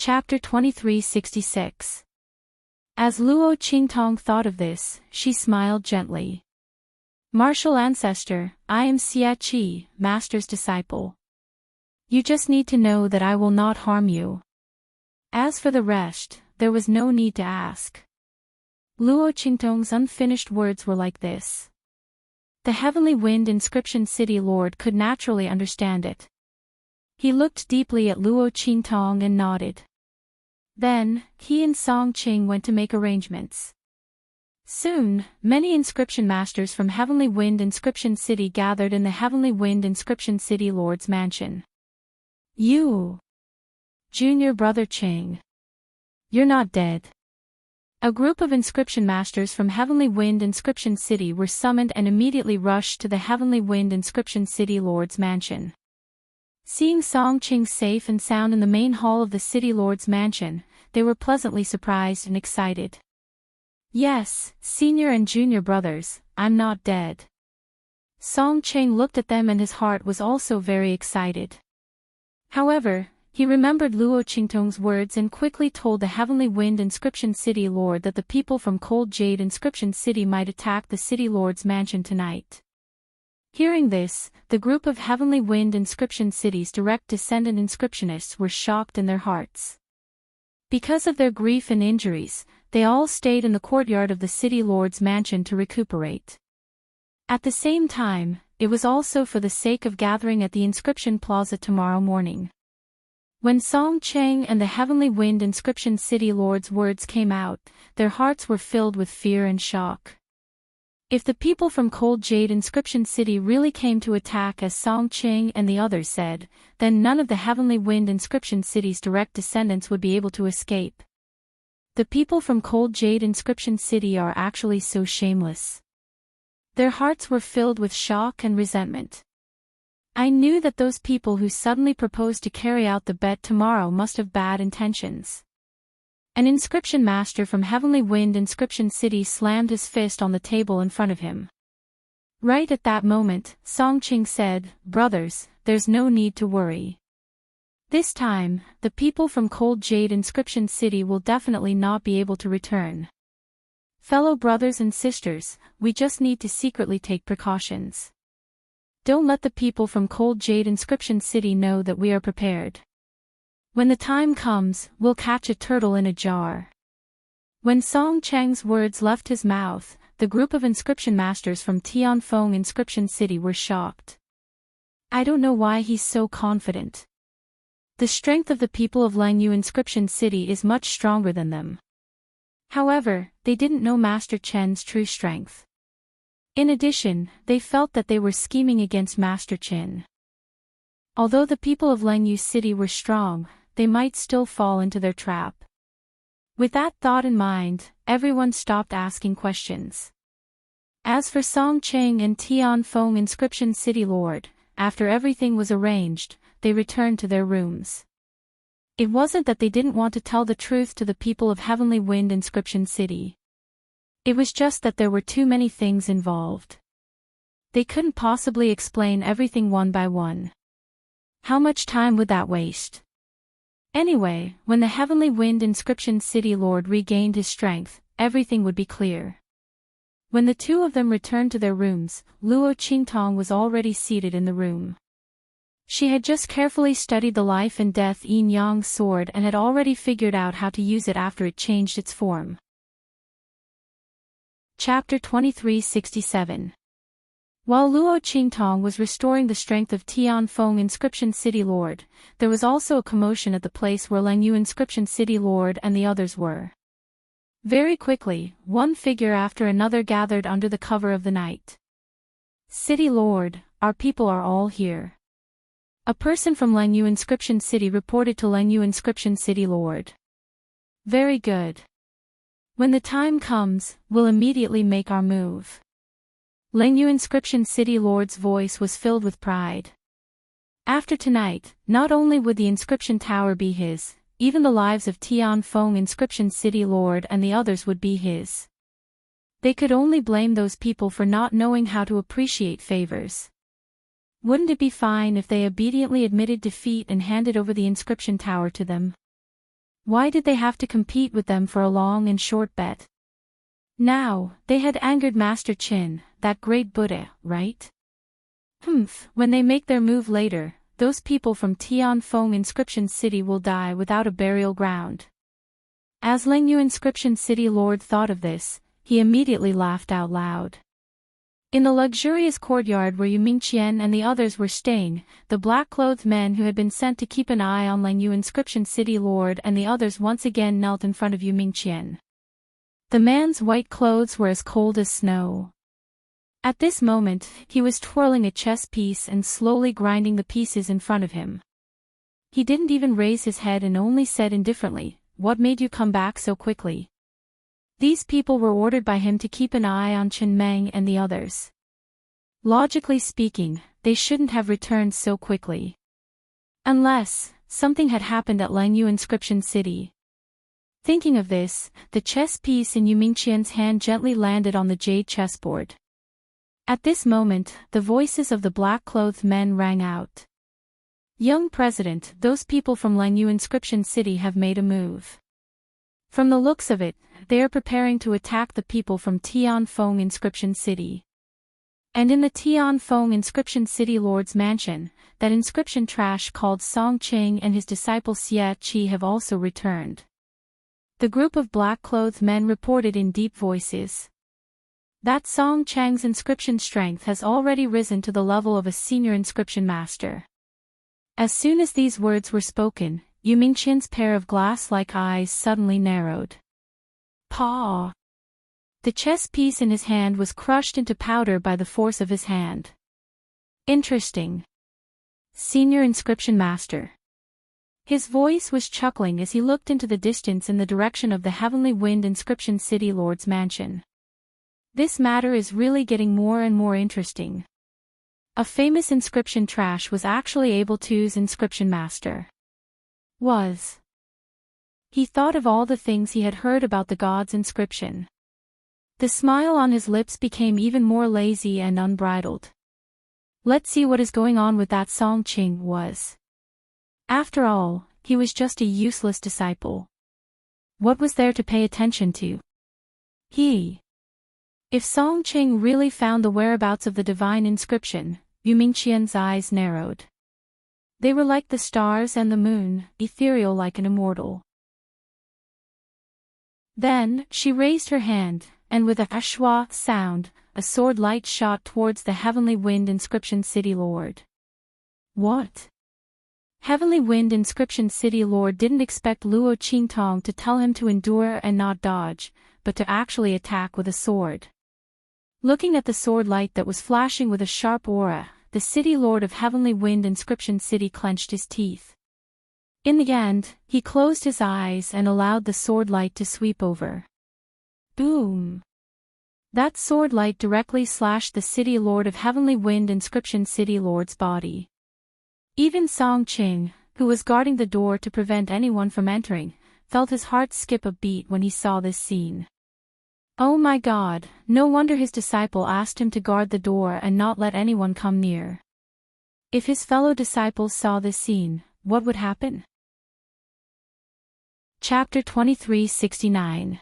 Chapter 2366. As Luo Qingtong thought of this, she smiled gently. Martial ancestor, I am Xia Qi, master's disciple. You just need to know that I will not harm you. As for the rest, there was no need to ask. Luo Qingtong's unfinished words were like this. The Heavenly Wind Inscription City Lord could naturally understand it. He looked deeply at Luo Qingtong and nodded. Then, he and Song Qing went to make arrangements. Soon, many inscription masters from Heavenly Wind Inscription City gathered in the Heavenly Wind Inscription City Lord's mansion. You, junior brother Qing. You're not dead. A group of inscription masters from Heavenly Wind Inscription City were summoned and immediately rushed to the Heavenly Wind Inscription City Lord's mansion. Seeing Song Qing safe and sound in the main hall of the City Lord's mansion, they were pleasantly surprised and excited. Yes, senior and junior brothers, I'm not dead. Song Qing looked at them and his heart was also very excited. However, he remembered Luo Qingtong's words and quickly told the Heavenly Wind Inscription City Lord that the people from Cold Jade Inscription City might attack the City Lord's mansion tonight. Hearing this, the group of Heavenly Wind Inscription City's direct descendant inscriptionists were shocked in their hearts. Because of their grief and injuries, they all stayed in the courtyard of the City Lord's mansion to recuperate. At the same time, it was also for the sake of gathering at the Inscription Plaza tomorrow morning. When Song Qing and the Heavenly Wind Inscription City Lord's words came out, their hearts were filled with fear and shock. If the people from Cold Jade Inscription City really came to attack as Song Qing and the others said, then none of the Heavenly Wind Inscription City's direct descendants would be able to escape. The people from Cold Jade Inscription City are actually so shameless. Their hearts were filled with shock and resentment. I knew that those people who suddenly proposed to carry out the bet tomorrow must have bad intentions. An inscription master from Heavenly Wind Inscription City slammed his fist on the table in front of him. Right at that moment, Song Qing said, "Brothers, there's no need to worry. This time, the people from Cold Jade Inscription City will definitely not be able to return. Fellow brothers and sisters, we just need to secretly take precautions. Don't let the people from Cold Jade Inscription City know that we are prepared. When the time comes, we'll catch a turtle in a jar." When Song Cheng's words left his mouth, the group of inscription masters from Tianfeng Inscription City were shocked. I don't know why he's so confident. The strength of the people of Langyu Inscription City is much stronger than them. However, they didn't know Master Chen's true strength. In addition, they felt that they were scheming against Master Chen. Although the people of Langyu City were strong, they might still fall into their trap. With that thought in mind, everyone stopped asking questions. As for Song Qing and Tianfeng Inscription City Lord, after everything was arranged, they returned to their rooms. It wasn't that they didn't want to tell the truth to the people of Heavenly Wind Inscription City. It was just that there were too many things involved. They couldn't possibly explain everything one by one. How much time would that waste? Anyway, when the Heavenly Wind Inscription City Lord regained his strength, everything would be clear. When the two of them returned to their rooms, Luo Qingtong was already seated in the room. She had just carefully studied the life and death yin-yang sword and had already figured out how to use it after it changed its form. Chapter 2367. While Luo Qingtong was restoring the strength of Tianfeng Inscription City Lord, there was also a commotion at the place where Langyu Inscription City Lord and the others were. Very quickly, one figure after another gathered under the cover of the night. "City Lord, our people are all here." A person from Langyu Inscription City reported to Langyu Inscription City Lord. "Very good. When the time comes, we'll immediately make our move." Langyu Inscription City Lord's voice was filled with pride. After tonight, not only would the inscription tower be his, even the lives of Tianfeng Inscription City Lord and the others would be his. They could only blame those people for not knowing how to appreciate favors. Wouldn't it be fine if they obediently admitted defeat and handed over the inscription tower to them? Why did they have to compete with them for a long and short bet? Now, they had angered Master Qin, that great Buddha, right? When they make their move later, those people from Tianfeng Inscription City will die without a burial ground. As Lengyu Inscription City Lord thought of this, he immediately laughed out loud. In the luxurious courtyard where Yu Mingqian and the others were staying, the black-clothed men who had been sent to keep an eye on Lengyu Inscription City Lord and the others once again knelt in front of Yu Mingqian. The man's white clothes were as cold as snow. At this moment, he was twirling a chess piece and slowly grinding the pieces in front of him. He didn't even raise his head and only said indifferently, "What made you come back so quickly?" These people were ordered by him to keep an eye on Chen Meng and the others. Logically speaking, they shouldn't have returned so quickly. Unless, something had happened at Lengyu Inscription City. Thinking of this, the chess piece in Yu Mingqian's hand gently landed on the jade chessboard. At this moment, the voices of the black-clothed men rang out. "Young President, those people from Lengyu Inscription City have made a move. From the looks of it, they are preparing to attack the people from Tianfeng Inscription City. And in the Tianfeng Inscription City Lord's mansion, that inscription trash called Song Qing and his disciple Xie Qi have also returned." The group of black-clothed men reported in deep voices. "That Song Chang's inscription strength has already risen to the level of a senior inscription master." As soon as these words were spoken, Yu Mingqian's pair of glass-like eyes suddenly narrowed. "Paw!" The chess piece in his hand was crushed into powder by the force of his hand. "Interesting. Senior inscription master." His voice was chuckling as he looked into the distance in the direction of the Heavenly Wind Inscription City Lord's mansion. This matter is really getting more and more interesting. A famous inscription trash was actually able to's inscription master. He thought of all the things he had heard about the god's inscription. The smile on his lips became even more lazy and unbridled. Let's see what is going on with that Song Qing was. After all, he was just a useless disciple. What was there to pay attention to? If Song Qing really found the whereabouts of the divine inscription, Yu Mingqian's eyes narrowed. They were like the stars and the moon, ethereal like an immortal. Then, she raised her hand, and with a shwa sound, a sword light shot towards the Heavenly Wind Inscription City Lord. What? Heavenly Wind Inscription City Lord didn't expect Luo Qingtong to tell him to endure and not dodge, but to actually attack with a sword. Looking at the sword light that was flashing with a sharp aura, the City Lord of Heavenly Wind Inscription City clenched his teeth. In the end, he closed his eyes and allowed the sword light to sweep over. Boom! That sword light directly slashed the City Lord of Heavenly Wind Inscription City Lord's body. Even Song Qing, who was guarding the door to prevent anyone from entering, felt his heart skip a beat when he saw this scene. Oh my God, no wonder his disciple asked him to guard the door and not let anyone come near. If his fellow disciples saw this scene, what would happen? Chapter 2369.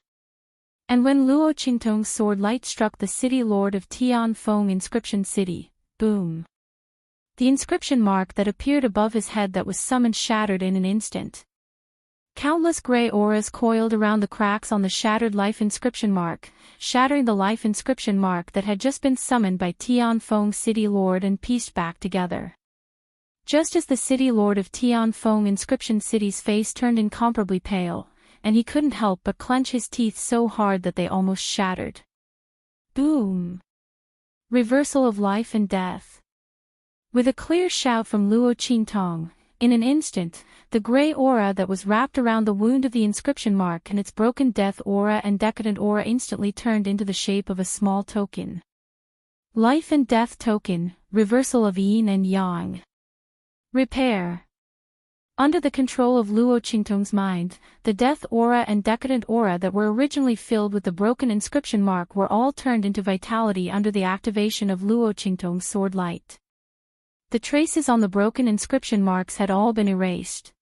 And when Luo Qingtong's sword light struck the City Lord of Tianfeng Inscription City, boom! The inscription mark that appeared above his head that was summoned shattered in an instant. Countless gray auras coiled around the cracks on the shattered life inscription mark, shattering the life inscription mark that had just been summoned by Tianfeng City Lord and pieced back together. Just as the City Lord of Tianfeng Inscription City's face turned incomparably pale, and he couldn't help but clench his teeth so hard that they almost shattered. Boom! Reversal of life and death. With a clear shout from Luo Qingtong, in an instant, the gray aura that was wrapped around the wound of the inscription mark and its broken death aura and decadent aura instantly turned into the shape of a small token. Life and death token, reversal of yin and yang. Repair. Under the control of Luo Qingtong's mind, the death aura and decadent aura that were originally filled with the broken inscription mark were all turned into vitality under the activation of Luo Qingtong's sword light. The traces on the broken inscription marks had all been erased.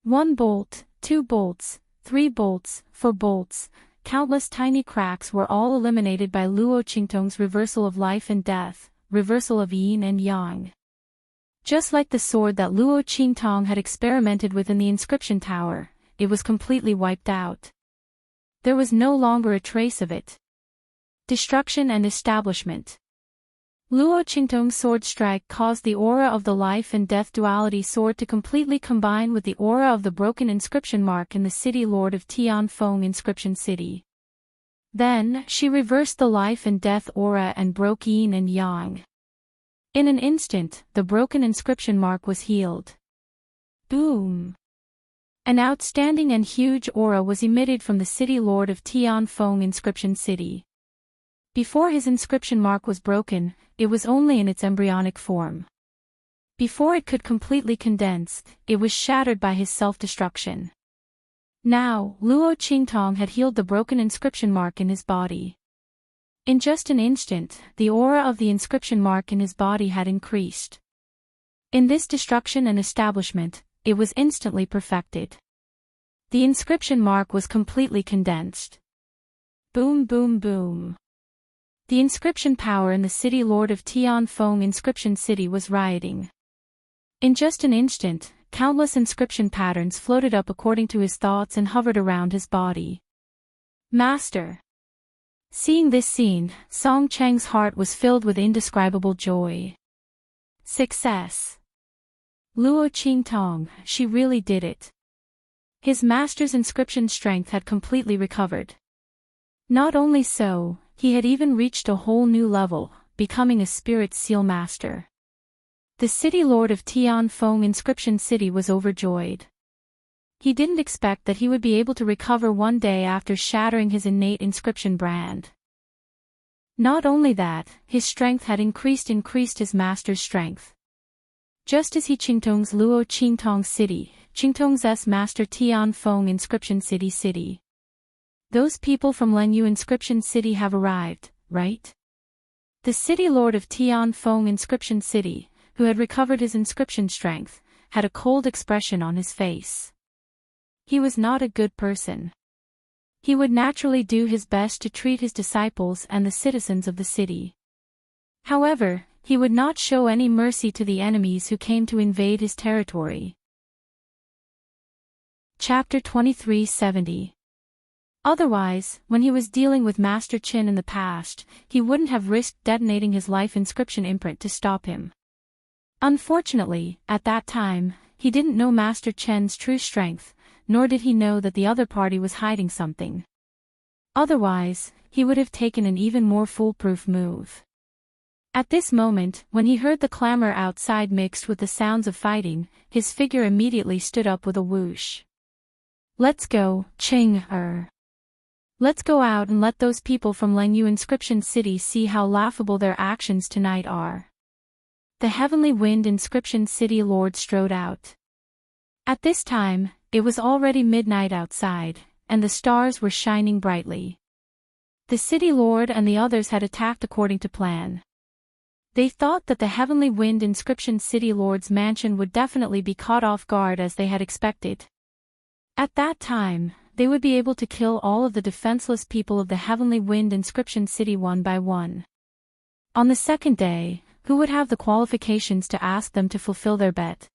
One bolt, 2 bolts, 3 bolts, 4 bolts, countless tiny cracks were all eliminated by Luo Qingtong's reversal of life and death, reversal of yin and yang. Just like the sword that Luo Qingtong had experimented with in the inscription tower, it was completely wiped out. There was no longer a trace of it. Destruction and establishment. Luo Qingtong's sword strike caused the aura of the life and death duality sword to completely combine with the aura of the broken inscription mark in the city lord of Tianfeng inscription city. Then, she reversed the life and death aura and broke yin and yang. In an instant, the broken inscription mark was healed. Boom! An outstanding and huge aura was emitted from the city lord of Tianfeng inscription city. Before his inscription mark was broken, it was only in its embryonic form. Before it could completely condense, it was shattered by his self-destruction. Now, Luo Qingtong had healed the broken inscription mark in his body. In just an instant, the aura of the inscription mark in his body had increased. In this destruction and establishment, it was instantly perfected. The inscription mark was completely condensed. Boom boom boom. The inscription power in the city lord of Tianfeng inscription city was rioting. In just an instant, countless inscription patterns floated up according to his thoughts and hovered around his body. Master! Seeing this scene, Song Cheng's heart was filled with indescribable joy. Success! Luo Qingtong, she really did it. His master's inscription strength had completely recovered. Not only so, he had even reached a whole new level, becoming a spirit seal master. The city lord of Tianfeng inscription city was overjoyed. He didn't expect that he would be able to recover one day after shattering his innate inscription brand. Not only that, his strength had increased his master's strength. Just as he Qingtong's Luo Qingtong city, Qingtong's master Tianfeng inscription city. Those people from Lengyu inscription city have arrived, right? The city lord of Tianfeng inscription city, who had recovered his inscription strength, had a cold expression on his face. He was not a good person. He would naturally do his best to treat his disciples and the citizens of the city. However, he would not show any mercy to the enemies who came to invade his territory. Chapter 2370. Otherwise, when he was dealing with Master Qin in the past, he wouldn't have risked detonating his life inscription imprint to stop him. Unfortunately, at that time, he didn't know Master Chen's true strength, nor did he know that the other party was hiding something. Otherwise, he would have taken an even more foolproof move. At this moment, when he heard the clamor outside mixed with the sounds of fighting, his figure immediately stood up with a whoosh. Let's go, Qing-er. Let's go out and let those people from Lengyu inscription city see how laughable their actions tonight are. The heavenly wind inscription city lord strode out. At this time, it was already midnight outside, and the stars were shining brightly. The city lord and the others had attacked according to plan. They thought that the heavenly wind inscription city lord's mansion would definitely be caught off guard as they had expected. At that time, they would be able to kill all of the defenseless people of the heavenly wind inscription city one by one. On the second day, who would have the qualifications to ask them to fulfill their bet?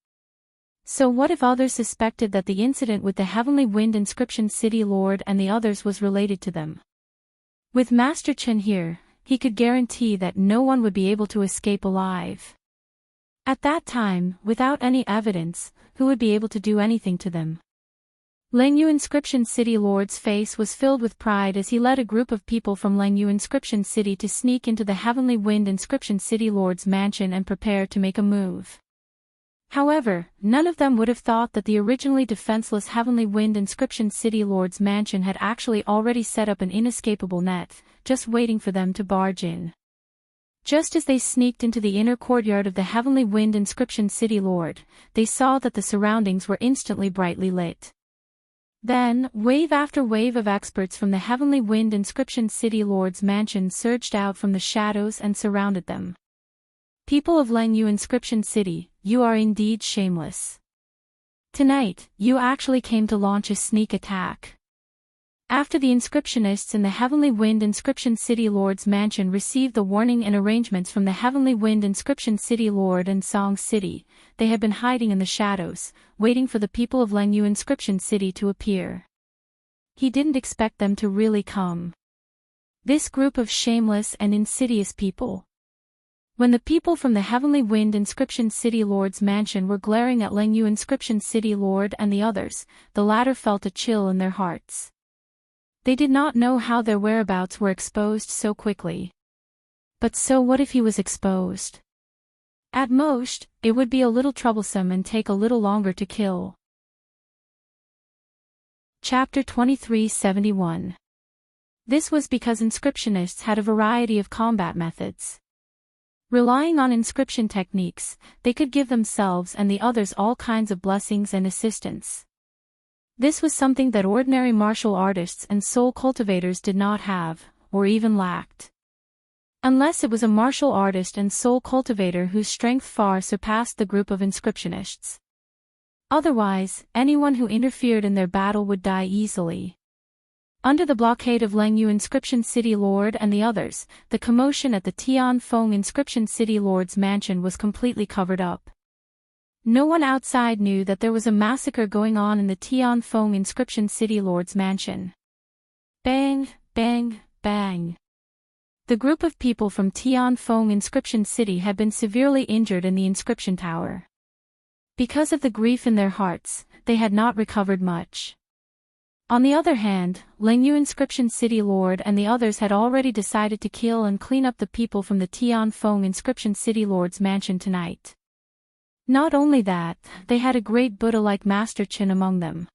So what if others suspected that the incident with the heavenly wind inscription city lord and the others was related to them? With Master Chen here, he could guarantee that no one would be able to escape alive. At that time, without any evidence, who would be able to do anything to them? Lengyu inscription city lord's face was filled with pride as he led a group of people from Lengyu inscription city to sneak into the heavenly wind inscription city lord's mansion and prepare to make a move. However, none of them would have thought that the originally defenseless heavenly wind inscription city lord's mansion had actually already set up an inescapable net, just waiting for them to barge in. Just as they sneaked into the inner courtyard of the heavenly wind inscription city lord, they saw that the surroundings were instantly brightly lit. Then, wave after wave of experts from the heavenly wind inscription city lord's mansion surged out from the shadows and surrounded them. People of Lengyu inscription city, you are indeed shameless. Tonight, you actually came to launch a sneak attack. After the inscriptionists in the Heavenly Wind Inscription City Lord's mansion received the warning and arrangements from the Heavenly Wind Inscription City Lord and Song City, they had been hiding in the shadows, waiting for the people of Lengyu Inscription City to appear. He didn't expect them to really come. This group of shameless and insidious people. When the people from the Heavenly Wind Inscription City Lord's mansion were glaring at Lengyu Inscription City Lord and the others, the latter felt a chill in their hearts. They did not know how their whereabouts were exposed so quickly. But so what if he was exposed? At most, it would be a little troublesome and take a little longer to kill. Chapter 2371. This was because inscriptionists had a variety of combat methods. Relying on inscription techniques, they could give themselves and the others all kinds of blessings and assistance. This was something that ordinary martial artists and soul cultivators did not have, or even lacked. Unless it was a martial artist and soul cultivator whose strength far surpassed the group of inscriptionists. Otherwise, anyone who interfered in their battle would die easily. Under the blockade of Lengyu Inscription City Lord and the others, the commotion at the Tianfeng Inscription City Lord's mansion was completely covered up. No one outside knew that there was a massacre going on in the Tianfeng Inscription City Lord's mansion. Bang, bang, bang. The group of people from Tianfeng Inscription City had been severely injured in the inscription tower. Because of the grief in their hearts, they had not recovered much. On the other hand, Lengyu Inscription City Lord and the others had already decided to kill and clean up the people from the Tianfeng Inscription City Lord's mansion tonight. Not only that, they had a great Buddha-like Master Chin among them.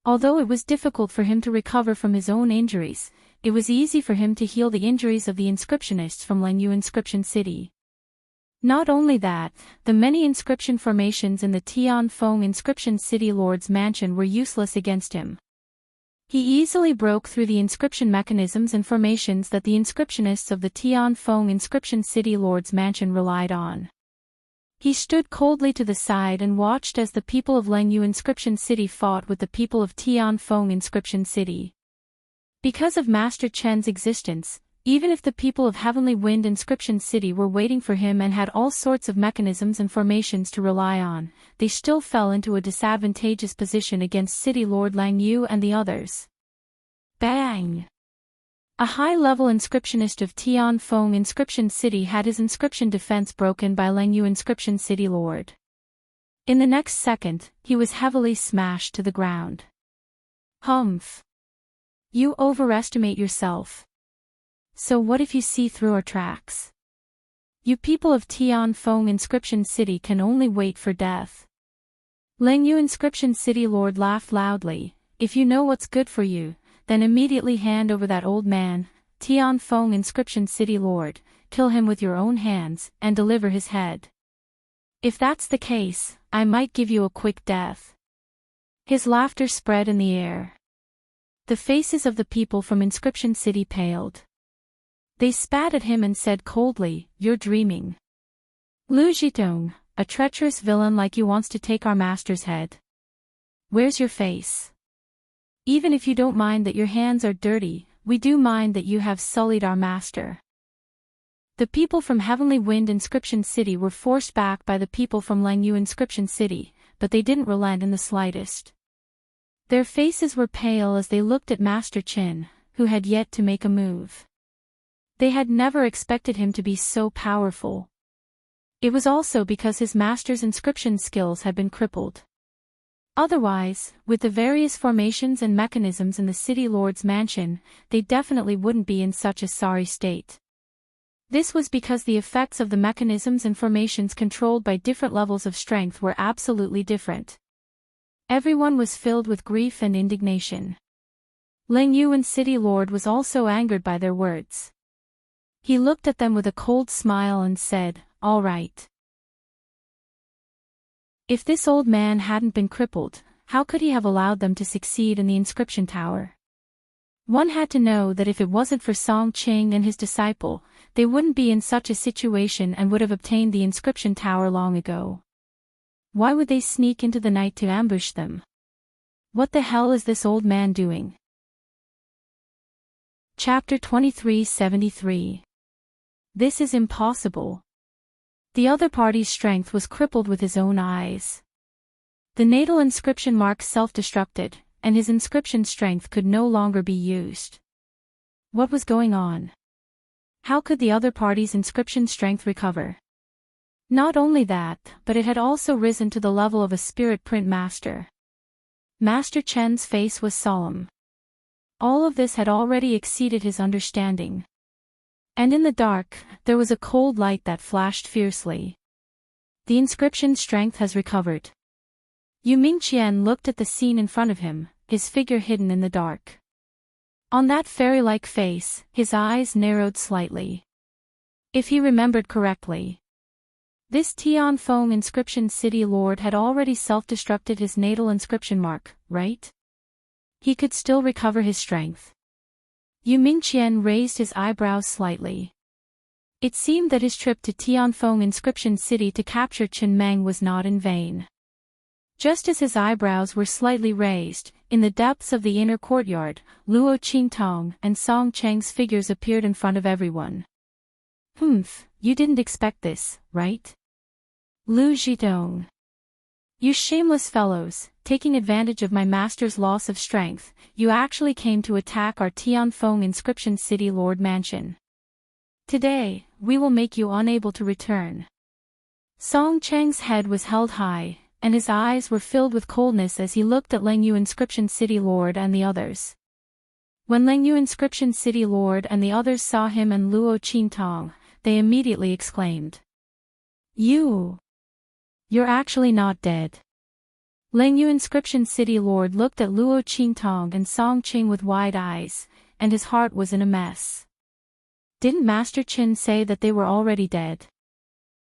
Although it was difficult for him to recover from his own injuries, it was easy for him to heal the injuries of the inscriptionists from Lengyu Inscription City. Not only that, the many inscription formations in the Tianfeng Inscription City Lord's mansion were useless against him. He easily broke through the inscription mechanisms and formations that the inscriptionists of the Tianfeng Inscription City Lord's mansion relied on. He stood coldly to the side and watched as the people of Lengyu Inscription City fought with the people of Tianfeng Inscription City. Because of Master Chen's existence, even if the people of Heavenly Wind Inscription City were waiting for him and had all sorts of mechanisms and formations to rely on, they still fell into a disadvantageous position against City Lord Lengyu and the others. Bang! A high-level inscriptionist of Tianfeng Inscription City had his inscription defense broken by Lengyu Inscription City Lord. In the next second, he was heavily smashed to the ground. Humph! You overestimate yourself. So what if you see through our tracks? You people of Tianfeng Inscription City can only wait for death. Lengyu Inscription City Lord laughed loudly. If you know what's good for you, then immediately hand over that old man, Tianfeng Inscription City Lord, kill him with your own hands, and deliver his head. If that's the case, I might give you a quick death. His laughter spread in the air. The faces of the people from Inscription City paled. They spat at him and said coldly, "You're dreaming. Lu Zhitong, a treacherous villain like you wants to take our master's head. Where's your face? Even if you don't mind that your hands are dirty, we do mind that you have sullied our master." The people from Heavenly Wind Inscription City were forced back by the people from Lengyu Inscription City, but they didn't relent in the slightest. Their faces were pale as they looked at Master Chin, who had yet to make a move. They had never expected him to be so powerful. It was also because his master's inscription skills had been crippled. Otherwise, with the various formations and mechanisms in the City Lord's mansion, they definitely wouldn't be in such a sorry state. This was because the effects of the mechanisms and formations controlled by different levels of strength were absolutely different. Everyone was filled with grief and indignation. Lengyu and City Lord was also angered by their words. He looked at them with a cold smile and said, "All right. If this old man hadn't been crippled, how could he have allowed them to succeed in the inscription tower? One had to know that if it wasn't for Song Qing and his disciple, they wouldn't be in such a situation and would have obtained the inscription tower long ago. Why would they sneak into the night to ambush them? What the hell is this old man doing? Chapter 2373. This is impossible. The other party's strength was crippled with his own eyes. The natal inscription mark self-destructed, and his inscription strength could no longer be used. What was going on? How could the other party's inscription strength recover? Not only that, but it had also risen to the level of a spirit print master. Master Chen's face was solemn. All of this had already exceeded his understanding. And in the dark, there was a cold light that flashed fiercely. The inscription strength has recovered. Yu Mingqian looked at the scene in front of him, his figure hidden in the dark. On that fairy-like face, his eyes narrowed slightly. If he remembered correctly, this Tianfeng inscription city lord had already self-destructed his natal inscription mark, right? He could still recover his strength. Yu Mingqian raised his eyebrows slightly. It seemed that his trip to Tianfeng inscription city to capture Chen Meng was not in vain. Just as his eyebrows were slightly raised, in the depths of the inner courtyard, Luo Qingtong and Song Cheng's figures appeared in front of everyone. You didn't expect this, right? Lu Zhidong. You shameless fellows, taking advantage of my master's loss of strength, you actually came to attack our Tianfeng inscription city lord mansion. Today, we will make you unable to return. Song Cheng's head was held high, and his eyes were filled with coldness as he looked at Lengyu inscription city lord and the others. When Lengyu inscription city lord and the others saw him and Luo Qingtong, they immediately exclaimed. You're actually not dead. Lengyu inscription city lord looked at Luo Qingtong and Song Qing with wide eyes, and his heart was in a mess. Didn't Master Qin say that they were already dead?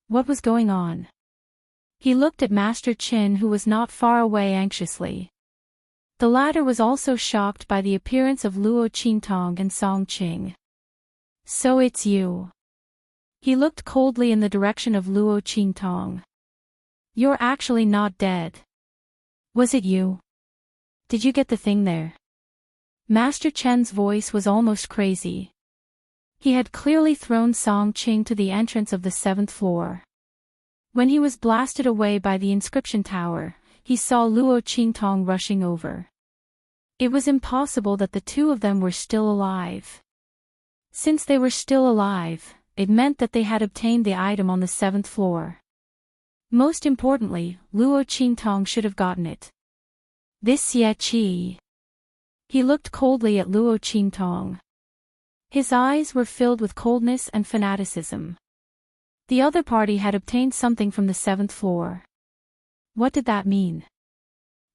What was going on? He looked at Master Qin, who was not far away, anxiously. The latter was also shocked by the appearance of Luo Qingtong and Song Qing. So it's you. He looked coldly in the direction of Luo Qingtong. You're actually not dead. Was it you? Did you get the thing there? Master Chen's voice was almost crazy. He had clearly thrown Song Qing to the entrance of the 7th floor. When he was blasted away by the inscription tower, he saw Luo Qingtong rushing over. It was impossible that the two of them were still alive. Since they were still alive, it meant that they had obtained the item on the 7th floor. Most importantly, Luo Qingtong should have gotten it. This Ye Qi. He looked coldly at Luo Qingtong. His eyes were filled with coldness and fanaticism. The other party had obtained something from the 7th floor. What did that mean?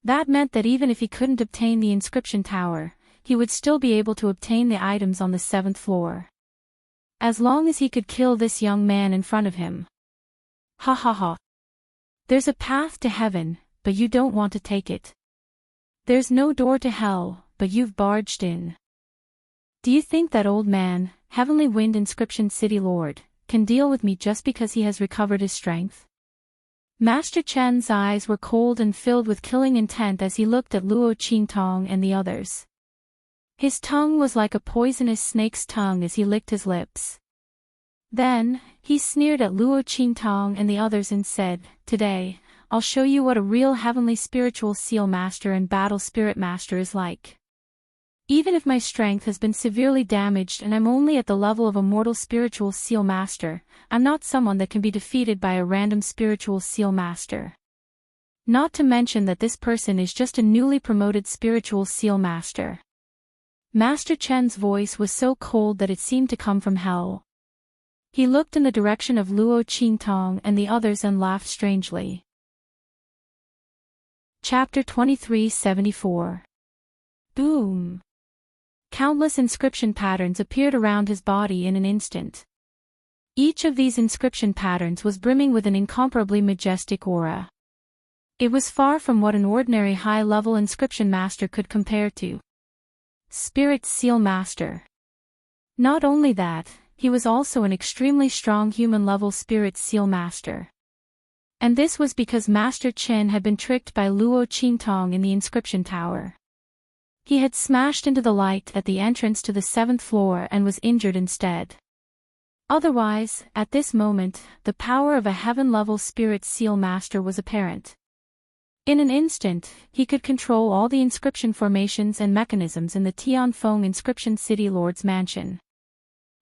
That meant that even if he couldn't obtain the inscription tower, he would still be able to obtain the items on the 7th floor. As long as he could kill this young man in front of him. Ha ha ha. There's a path to heaven, but you don't want to take it. There's no door to hell, but you've barged in. Do you think that old man, Heavenly Wind Inscription City Lord, can deal with me just because he has recovered his strength? Master Chen's eyes were cold and filled with killing intent as he looked at Luo Qingtong and the others. His tongue was like a poisonous snake's tongue as he licked his lips. Then, he sneered at Luo Qingtong and the others and said, "Today, I'll show you what a real heavenly spiritual seal master and battle spirit master is like. Even if my strength has been severely damaged and I'm only at the level of a mortal spiritual seal master, I'm not someone that can be defeated by a random spiritual seal master. Not to mention that this person is just a newly promoted spiritual seal master." Master Chen's voice was so cold that it seemed to come from hell. He looked in the direction of Luo Qingtong and the others and laughed strangely. Chapter 2374. Boom! Countless inscription patterns appeared around his body in an instant. Each of these inscription patterns was brimming with an incomparably majestic aura. It was far from what an ordinary high-level inscription master could compare to. Spirit Seal Master. Not only that, he was also an extremely strong human-level Spirit Seal Master. And this was because Master Chen had been tricked by Luo Qingtong in the inscription tower. He had smashed into the light at the entrance to the 7th floor and was injured instead. Otherwise, at this moment, the power of a heaven-level spirit seal master was apparent. In an instant, he could control all the inscription formations and mechanisms in the Tianfeng Inscription City Lord's mansion.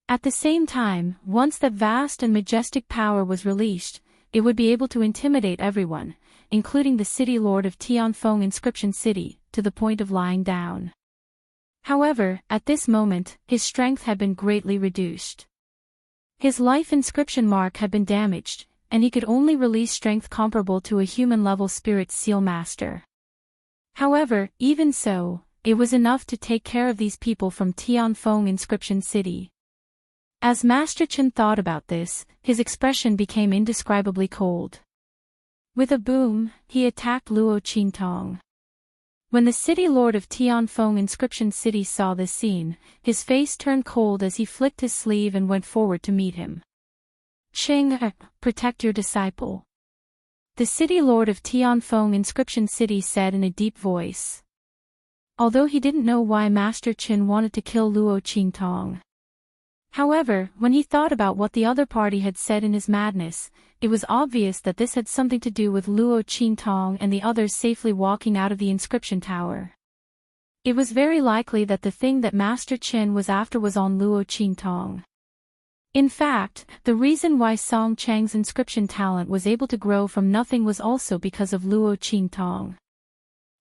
At the same time, once that vast and majestic power was released, it would be able to intimidate everyone, including the City Lord of Tianfeng Inscription City, to the point of lying down. However, at this moment, his strength had been greatly reduced. His life inscription mark had been damaged, and he could only release strength comparable to a human-level spirit seal master. However, even so, it was enough to take care of these people from Tianfeng Inscription City. As Master Chen thought about this, his expression became indescribably cold. With a boom, he attacked Luo Qingtong. When the city lord of Tianfeng Inscription City saw this scene, his face turned cold as he flicked his sleeve and went forward to meet him. Ching, protect your disciple. The city lord of Tianfeng Inscription City said in a deep voice. Although he didn't know why Master Chen wanted to kill Luo Qingtong. However, when he thought about what the other party had said in his madness, it was obvious that this had something to do with Luo Qingtong and the others safely walking out of the inscription tower. It was very likely that the thing that Master Chen was after was on Luo Qingtong. In fact, the reason why Song Chang's inscription talent was able to grow from nothing was also because of Luo Qingtong.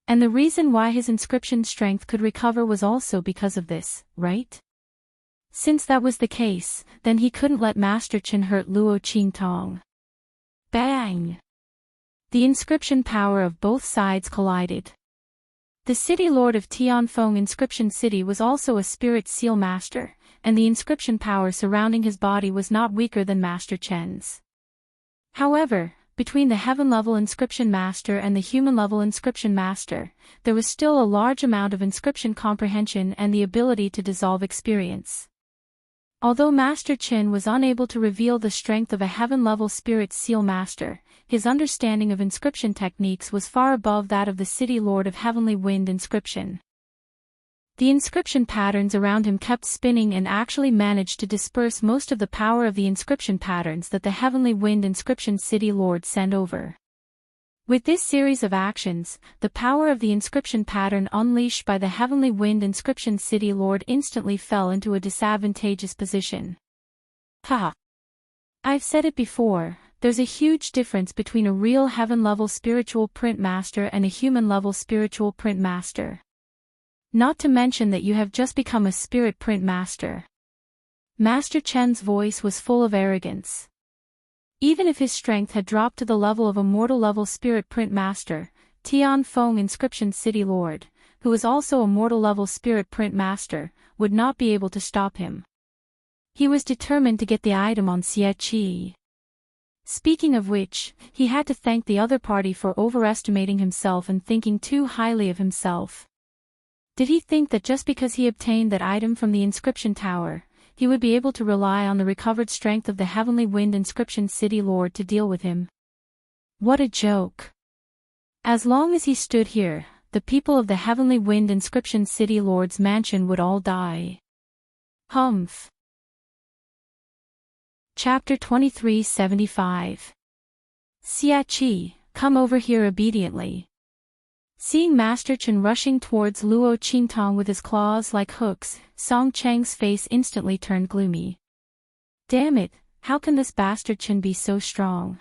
And the reason why his inscription strength could recover was also because of this, right? Since that was the case, then he couldn't let Master Chen hurt Luo Qingtong. Bang! The inscription power of both sides collided. The city lord of Tianfeng Inscription City was also a spirit seal master, and the inscription power surrounding his body was not weaker than Master Chen's. However, between the heaven-level inscription master and the human-level inscription master, there was still a large amount of inscription comprehension and the ability to dissolve experience. Although Master Chen was unable to reveal the strength of a heaven-level spirit seal master, his understanding of inscription techniques was far above that of the city lord of Heavenly Wind Inscription. The inscription patterns around him kept spinning and actually managed to disperse most of the power of the inscription patterns that the Heavenly Wind Inscription City Lord sent over. With this series of actions, the power of the inscription pattern unleashed by the Heavenly Wind Inscription City Lord instantly fell into a disadvantageous position. Haha! I've said it before, there's a huge difference between a real heaven-level spiritual print master and a human-level spiritual print master. Not to mention that you have just become a spirit print master. Master Chen's voice was full of arrogance. Even if his strength had dropped to the level of a mortal-level spirit print master, Tianfeng Inscription City Lord, who was also a mortal-level spirit print master, would not be able to stop him. He was determined to get the item on Xie Qi. Speaking of which, he had to thank the other party for overestimating himself and thinking too highly of himself. Did he think that just because he obtained that item from the inscription tower, he would be able to rely on the recovered strength of the Heavenly Wind Inscription City Lord to deal with him? What a joke! As long as he stood here, the people of the Heavenly Wind Inscription City Lord's mansion would all die. Humph. Chapter 2375. Xie Qi, come over here obediently. Seeing Master Chen rushing towards Luo Qingtong with his claws like hooks, Song Chang's face instantly turned gloomy. Damn it, how can this bastard Chen be so strong?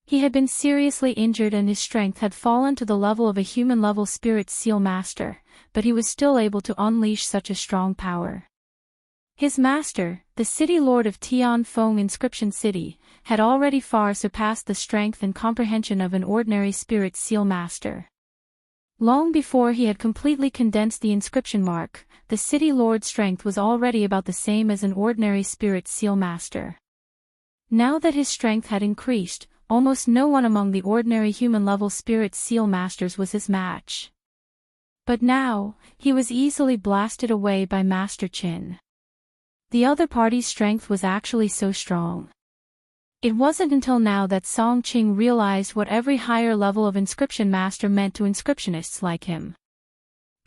He had been seriously injured and his strength had fallen to the level of a human-level spirit seal master, but he was still able to unleash such a strong power. His master, the city lord of Tianfeng Inscription City, had already far surpassed the strength and comprehension of an ordinary spirit seal master. Long before he had completely condensed the inscription mark, the city lord's strength was already about the same as an ordinary spirit seal master. Now that his strength had increased, almost no one among the ordinary human-level spirit seal masters was his match. But now, he was easily blasted away by Master Chen. The other party's strength was actually so strong. It wasn't until now that Song Qing realized what every higher level of inscription master meant to inscriptionists like him.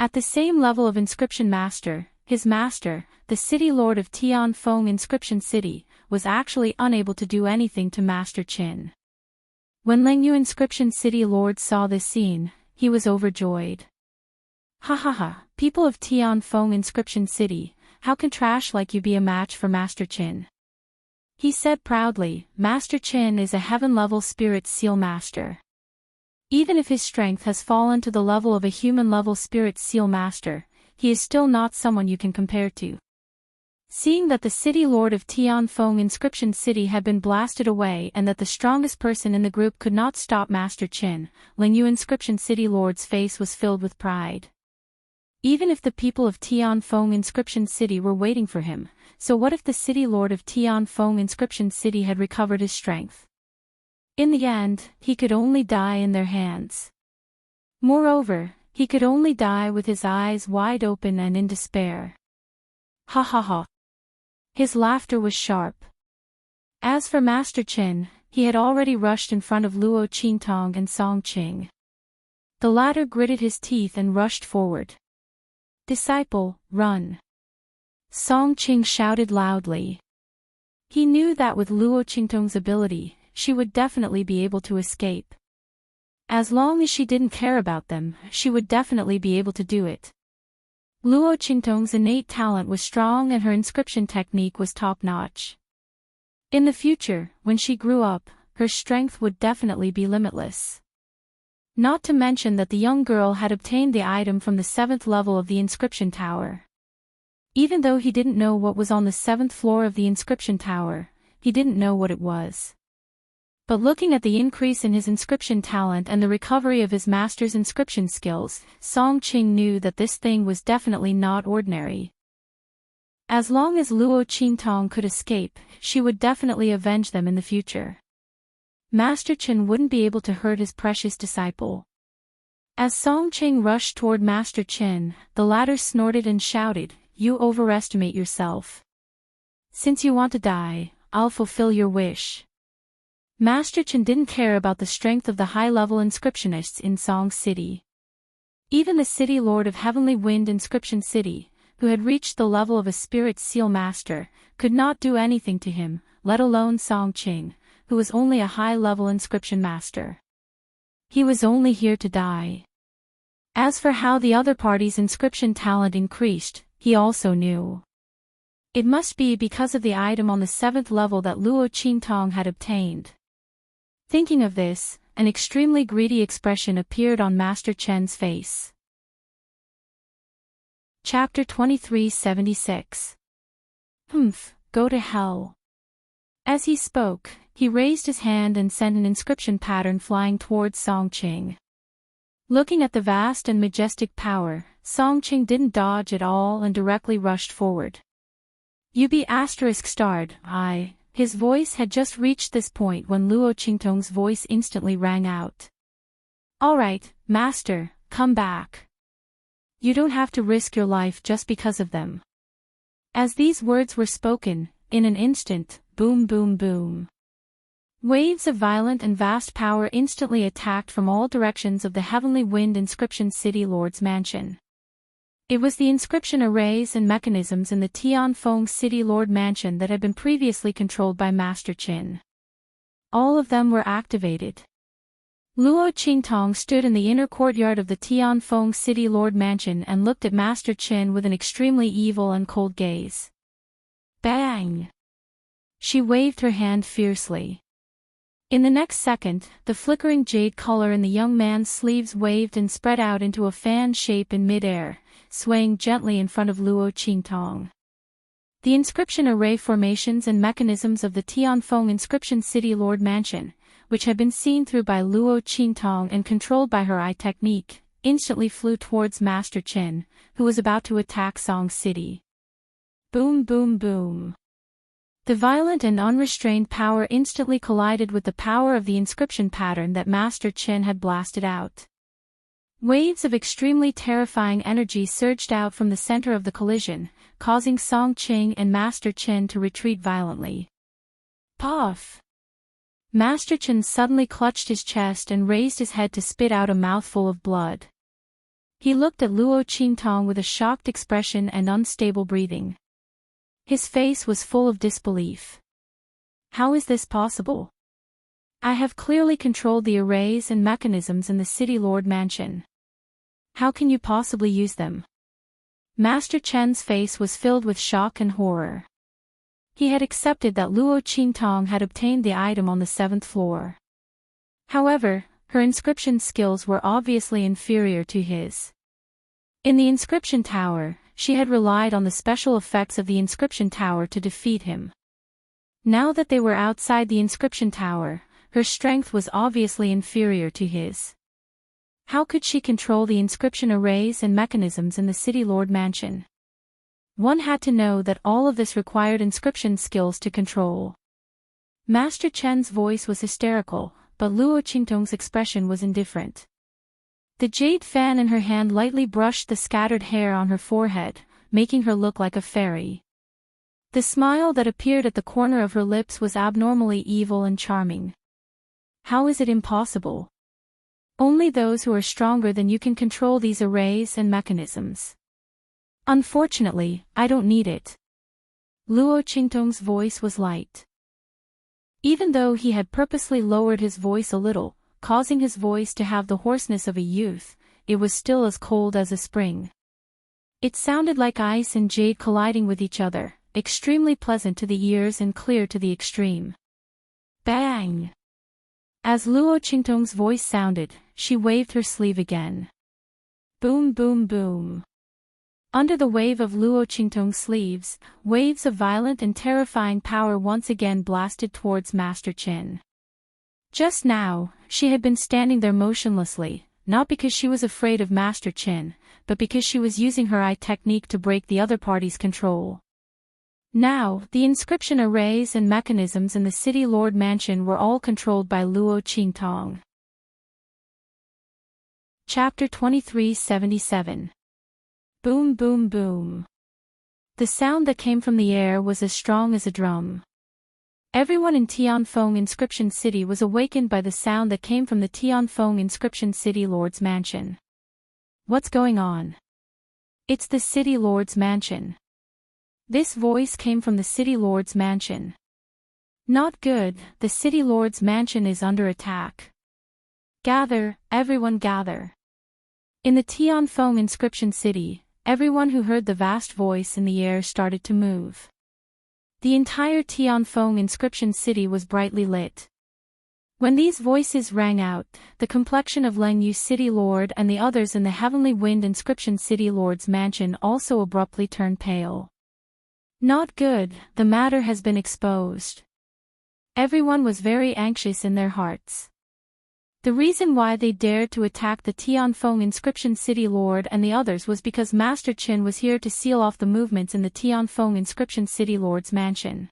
At the same level of inscription master, his master, the city lord of Tianfeng Inscription City, was actually unable to do anything to Master Qin. When Lengyu Inscription City Lord saw this scene, he was overjoyed. Ha ha ha, people of Tianfeng Inscription City, how can trash like you be a match for Master Qin? He said proudly, Master Qin is a heaven-level spirit seal master. Even if his strength has fallen to the level of a human-level spirit seal master, he is still not someone you can compare to. Seeing that the city lord of Tianfeng Inscription City had been blasted away and that the strongest person in the group could not stop Master Qin, Lingyu Inscription City Lord's face was filled with pride. Even if the people of Tianfeng Inscription City were waiting for him, so what if the city lord of Tianfeng Inscription City had recovered his strength? In the end, he could only die in their hands. Moreover, he could only die with his eyes wide open and in despair. Ha ha ha. His laughter was sharp. As for Master Qin, he had already rushed in front of Luo Qingtong and Song Qing. The latter gritted his teeth and rushed forward. Disciple, run! Song Qing shouted loudly. He knew that with Luo Qingtong's ability, she would definitely be able to escape. As long as she didn't care about them, she would definitely be able to do it. Luo Qingtong's innate talent was strong and her inscription technique was top-notch. In the future, when she grew up, her strength would definitely be limitless. Not to mention that the young girl had obtained the item from the 7th level of the inscription tower. Even though he didn't know what was on the 7th floor of the inscription tower, he didn't know what it was. But looking at the increase in his inscription talent and the recovery of his master's inscription skills, Song Qing knew that this thing was definitely not ordinary. As long as Luo Qingtong could escape, she would definitely avenge them in the future. Master Qin wouldn't be able to hurt his precious disciple. As Song Qing rushed toward Master Qin, the latter snorted and shouted, "You overestimate yourself. Since you want to die, I'll fulfill your wish." Master Qin didn't care about the strength of the high-level inscriptionists in Song City. Even the city lord of Heavenly Wind Inscription City, who had reached the level of a spirit seal master, could not do anything to him, let alone Song Qing, who was only a high-level inscription master. He was only here to die. As for how the other party's inscription talent increased, he also knew. It must be because of the item on the 7th level that Luo Qingtong had obtained. Thinking of this, an extremely greedy expression appeared on Master Chen's face. Chapter 2376. Go to hell. As he spoke, he raised his hand and sent an inscription pattern flying towards Song Qing. Looking at the vast and majestic power, Song Qing didn't dodge at all and directly rushed forward. You be ******, His voice had just reached this point when Luo Qingtong's voice instantly rang out. Alright, master, come back. You don't have to risk your life just because of them. As these words were spoken, in an instant, boom boom boom. Waves of violent and vast power instantly attacked from all directions of the Heavenly Wind Inscription City Lord's mansion. It was the inscription arrays and mechanisms in the Tianfeng City Lord Mansion that had been previously controlled by Master Qin. All of them were activated. Luo Qingtong stood in the inner courtyard of the Tianfeng City Lord Mansion and looked at Master Qin with an extremely evil and cold gaze. Bang! She waved her hand fiercely. In the next second, the flickering jade color in the young man's sleeves waved and spread out into a fan shape in mid-air, swaying gently in front of Luo Qingtong. The inscription array formations and mechanisms of the Tianfeng Inscription City Lord Mansion, which had been seen through by Luo Qingtong and controlled by her eye technique, instantly flew towards Master Qin, who was about to attack Song City. Boom boom boom. The violent and unrestrained power instantly collided with the power of the inscription pattern that Master Qin had blasted out. Waves of extremely terrifying energy surged out from the center of the collision, causing Song Qing and Master Qin to retreat violently. Puff! Master Chen suddenly clutched his chest and raised his head to spit out a mouthful of blood. He looked at Luo Qingtong with a shocked expression and unstable breathing. His face was full of disbelief. How is this possible? I have clearly controlled the arrays and mechanisms in the City Lord Mansion. How can you possibly use them? Master Chen's face was filled with shock and horror. He had accepted that Luo Qingtong had obtained the item on the 7th floor. However, her inscription skills were obviously inferior to his. In the inscription tower, she had relied on the special effects of the inscription tower to defeat him. Now that they were outside the inscription tower, her strength was obviously inferior to his. How could she control the inscription arrays and mechanisms in the City Lord Mansion? One had to know that all of this required inscription skills to control. Master Chen's voice was hysterical, but Luo Qingtong's expression was indifferent. The jade fan in her hand lightly brushed the scattered hair on her forehead, making her look like a fairy. The smile that appeared at the corner of her lips was abnormally evil and charming. How is it impossible? Only those who are stronger than you can control these arrays and mechanisms. Unfortunately, I don't need it. Luo Qingtong's voice was light. Even though he had purposely lowered his voice a little, causing his voice to have the hoarseness of a youth, it was still as cold as a spring. It sounded like ice and jade colliding with each other, extremely pleasant to the ears and clear to the extreme. Bang! As Luo Qingtong's voice sounded, she waved her sleeve again. Boom boom boom. Under the wave of Luo Qingtong's sleeves, waves of violent and terrifying power once again blasted towards Master Chen. Just now, she had been standing there motionlessly, not because she was afraid of Master Chen, but because she was using her eye technique to break the other party's control. Now, the inscription arrays and mechanisms in the City Lord Mansion were all controlled by Luo Qingtong. Chapter 2377. Boom boom boom. The sound that came from the air was as strong as a drum. Everyone in Tianfeng Inscription City was awakened by the sound that came from the Tianfeng Inscription City Lord's Mansion. What's going on? It's the City Lord's Mansion. This voice came from the City Lord's Mansion. Not good, the City Lord's Mansion is under attack. Gather, everyone gather. In the Tianfeng Inscription City, everyone who heard the vast voice in the air started to move. The entire Tianfeng Inscription City was brightly lit. When these voices rang out, the complexion of Leng Yu City Lord and the others in the Heavenly Wind Inscription City Lord's Mansion also abruptly turned pale. Not good, the matter has been exposed. Everyone was very anxious in their hearts. The reason why they dared to attack the Tianfeng Inscription City Lord and the others was because Master Qin was here to seal off the movements in the Tianfeng Inscription City Lord's Mansion.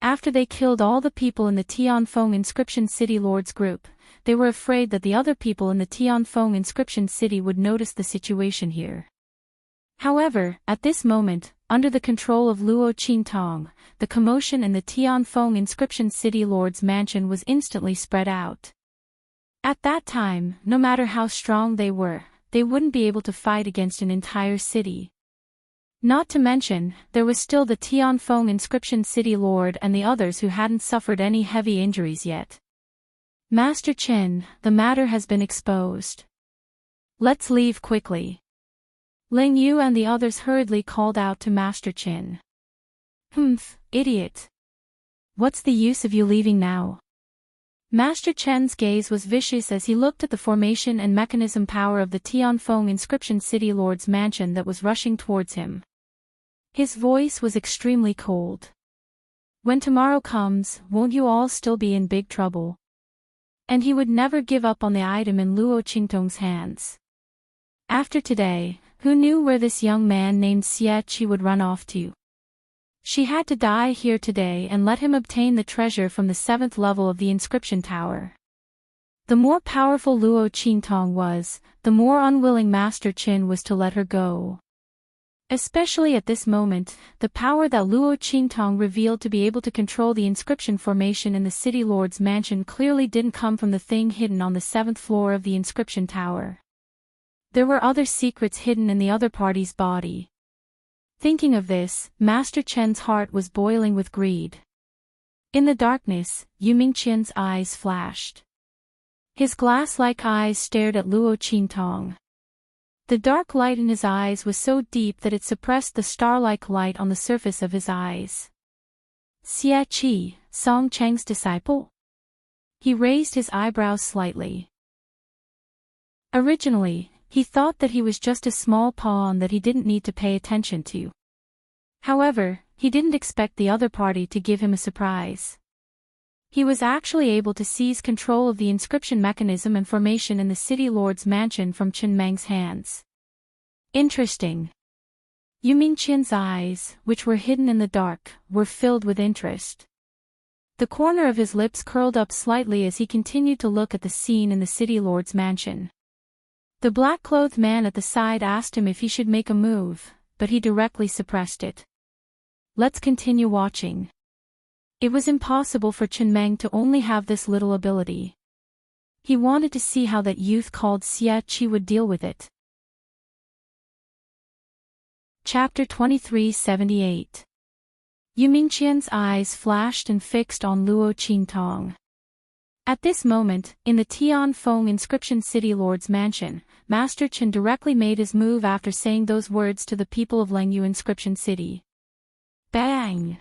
After they killed all the people in the Tianfeng Inscription City Lord's group, they were afraid that the other people in the Tianfeng Inscription City would notice the situation here. However, at this moment, under the control of Luo Qingtong, the commotion in the Tianfeng Inscription City Lord's Mansion was instantly spread out. At that time, no matter how strong they were, they wouldn't be able to fight against an entire city. Not to mention, there was still the Tianfeng Inscription City Lord and the others who hadn't suffered any heavy injuries yet. Master Qin, the matter has been exposed. Let's leave quickly. Ling Yu and the others hurriedly called out to Master Qin. Idiot. What's the use of you leaving now? Master Chen's gaze was vicious as he looked at the formation and mechanism power of the Tianfeng Inscription City Lord's Mansion that was rushing towards him. His voice was extremely cold. When tomorrow comes, won't you all still be in big trouble? And he would never give up on the item in Luo Qingtong's hands. After today, who knew where this young man named Xie Qi would run off to? She had to die here today and let him obtain the treasure from the 7th level of the inscription tower. The more powerful Luo Qingtong was, the more unwilling Master Qin was to let her go. Especially at this moment, the power that Luo Qingtong revealed to be able to control the inscription formation in the City Lord's mansion clearly didn't come from the thing hidden on the 7th floor of the inscription tower. There were other secrets hidden in the other party's body. Thinking of this, Master Chen's heart was boiling with greed. In the darkness, Yu Mingqian's eyes flashed. His glass-like eyes stared at Luo Qingtong. The dark light in his eyes was so deep that it suppressed the star-like light on the surface of his eyes. Xia Qi, Song Cheng's disciple? He raised his eyebrows slightly. Originally, he thought that he was just a small pawn that he didn't need to pay attention to. However, he didn't expect the other party to give him a surprise. He was actually able to seize control of the inscription mechanism and formation in the City Lord's mansion from Chen Meng's hands. Interesting. Yu Mingqian's eyes, which were hidden in the dark, were filled with interest. The corner of his lips curled up slightly as he continued to look at the scene in the City Lord's mansion. The black-clothed man at the side asked him if he should make a move, but he directly suppressed it. Let's continue watching. It was impossible for Chen Meng to only have this little ability. He wanted to see how that youth called Xia Qi would deal with it. Chapter 2378. Yu Mingqian's eyes flashed and fixed on Luo Qingtong. At this moment, in the Tianfeng Inscription City Lord's mansion, Master Chen directly made his move after saying those words to the people of Lengyu Inscription City. Bang!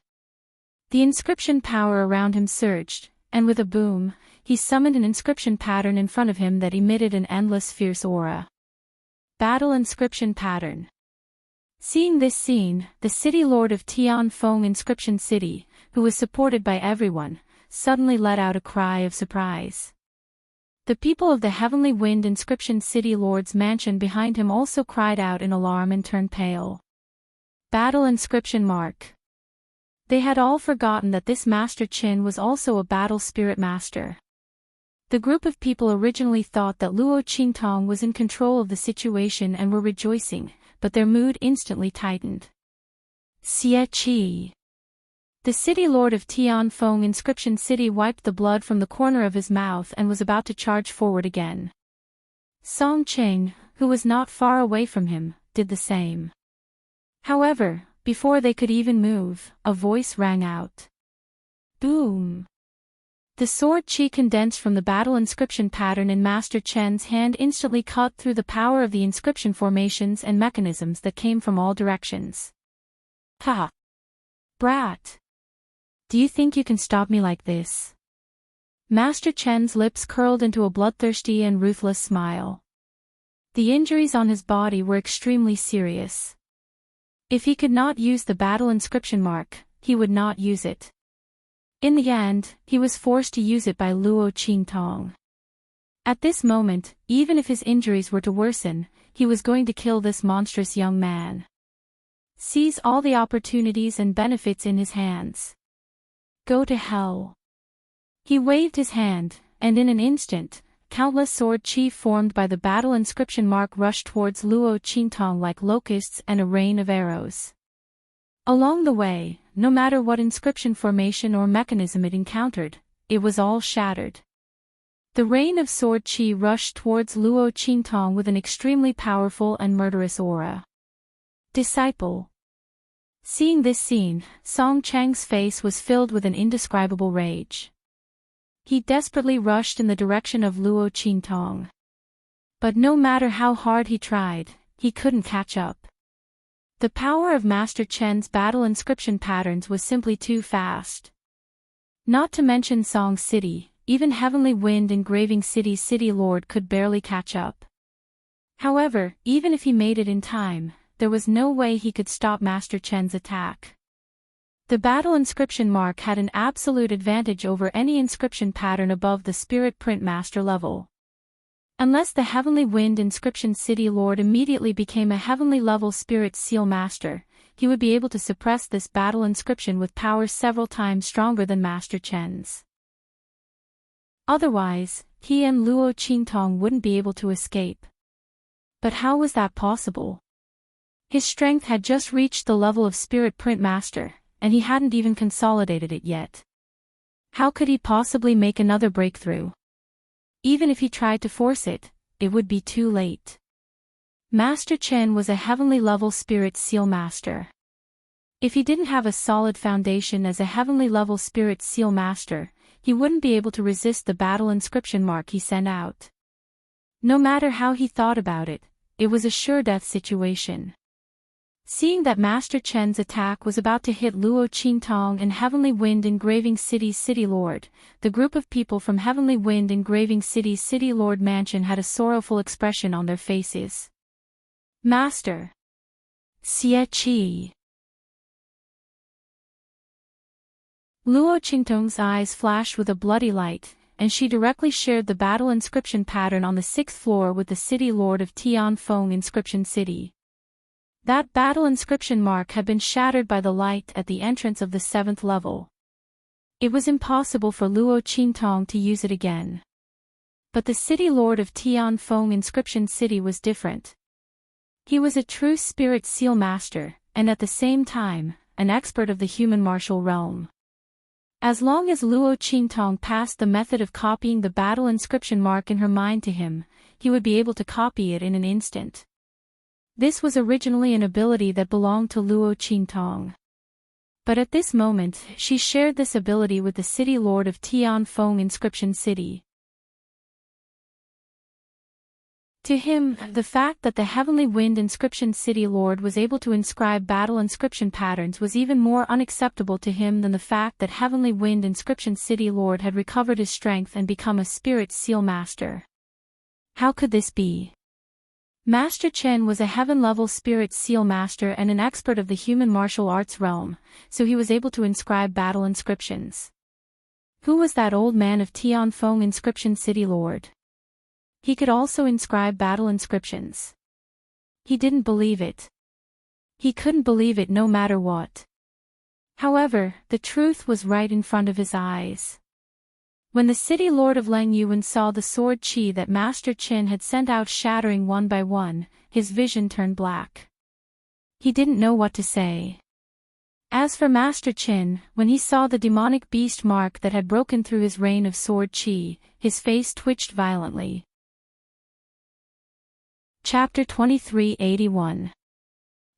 The inscription power around him surged, and with a boom, he summoned an inscription pattern in front of him that emitted an endless fierce aura. Battle inscription pattern. Seeing this scene, the City Lord of Tianfeng Inscription City, who was supported by everyone, suddenly let out a cry of surprise. The people of the Heavenly Wind Inscription City Lord's mansion behind him also cried out in alarm and turned pale. Battle inscription mark. They had all forgotten that this Master Qin was also a battle spirit master. The group of people originally thought that Luo Qingtong was in control of the situation and were rejoicing, but their mood instantly tightened. Xia Qi. The City Lord of Tianfeng Inscription City wiped the blood from the corner of his mouth and was about to charge forward again. Song Cheng, who was not far away from him, did the same. However, before they could even move, a voice rang out. Boom! The sword qi condensed from the battle inscription pattern in Master Chen's hand instantly cut through the power of the inscription formations and mechanisms that came from all directions. Ha! Brat! Do you think you can stop me like this? Master Chen's lips curled into a bloodthirsty and ruthless smile. The injuries on his body were extremely serious. If he could not use the battle inscription mark, he would not use it. In the end, he was forced to use it by Luo Qingtong. At this moment, even if his injuries were to worsen, he was going to kill this monstrous young man. Seize all the opportunities and benefits in his hands. Go to hell. He waved his hand, and in an instant, countless sword qi formed by the battle inscription mark rushed towards Luo Qingtong like locusts and a rain of arrows. Along the way, no matter what inscription formation or mechanism it encountered, it was all shattered. The rain of sword qi rushed towards Luo Qingtong with an extremely powerful and murderous aura. Disciple. Seeing this scene, Song Cheng's face was filled with an indescribable rage. He desperately rushed in the direction of Luo Qingtong. But no matter how hard he tried, he couldn't catch up. The power of Master Chen's battle inscription patterns was simply too fast. Not to mention Song City, even Heavenly Wind Engraving City's City Lord could barely catch up. However, even if he made it in time, there was no way he could stop Master Chen's attack. The battle inscription mark had an absolute advantage over any inscription pattern above the spirit print master level. Unless the Heavenly Wind Inscription City Lord immediately became a heavenly level spirit seal master, he would be able to suppress this battle inscription with power several times stronger than Master Chen's. Otherwise, he and Luo Qingtong wouldn't be able to escape. But how was that possible? His strength had just reached the level of Spirit Print Master, and he hadn't even consolidated it yet. How could he possibly make another breakthrough? Even if he tried to force it, it would be too late. Master Chen was a heavenly level Spirit Seal Master. If he didn't have a solid foundation as a heavenly level Spirit Seal Master, he wouldn't be able to resist the battle inscription mark he sent out. No matter how he thought about it, it was a sure death situation. Seeing that Master Chen's attack was about to hit Luo Qingtong and Heavenly Wind Engraving City's City Lord, the group of people from Heavenly Wind Engraving City's City Lord Mansion had a sorrowful expression on their faces. Master Xie Qi. Luo Qingtong's eyes flashed with a bloody light, and she directly shared the battle inscription pattern on the 6th floor with the City Lord of Tianfeng Inscription City. That battle inscription mark had been shattered by the light at the entrance of the 7th level. It was impossible for Luo Qingtong to use it again. But the City Lord of Tianfeng Inscription City was different. He was a true Spirit Seal Master, and at the same time, an expert of the human martial realm. As long as Luo Qingtong passed the method of copying the battle inscription mark in her mind to him, he would be able to copy it in an instant. This was originally an ability that belonged to Luo Qingtong. But at this moment, she shared this ability with the City Lord of Tianfeng Inscription City. To him, the fact that the Heavenly Wind Inscription City Lord was able to inscribe battle inscription patterns was even more unacceptable to him than the fact that Heavenly Wind Inscription City Lord had recovered his strength and become a Spirit Seal Master. How could this be? Master Chen was a heaven-level Spirit Seal Master and an expert of the human martial arts realm, so he was able to inscribe battle inscriptions. Who was that old man of Tianfeng Inscription City Lord? He could also inscribe battle inscriptions. He didn't believe it. He couldn't believe it no matter what. However, the truth was right in front of his eyes. When the City Lord of Lang Yuan saw the sword qi that Master Qin had sent out shattering one by one, his vision turned black. He didn't know what to say. As for Master Qin, when he saw the demonic beast mark that had broken through his rain of sword qi, his face twitched violently. Chapter 2381.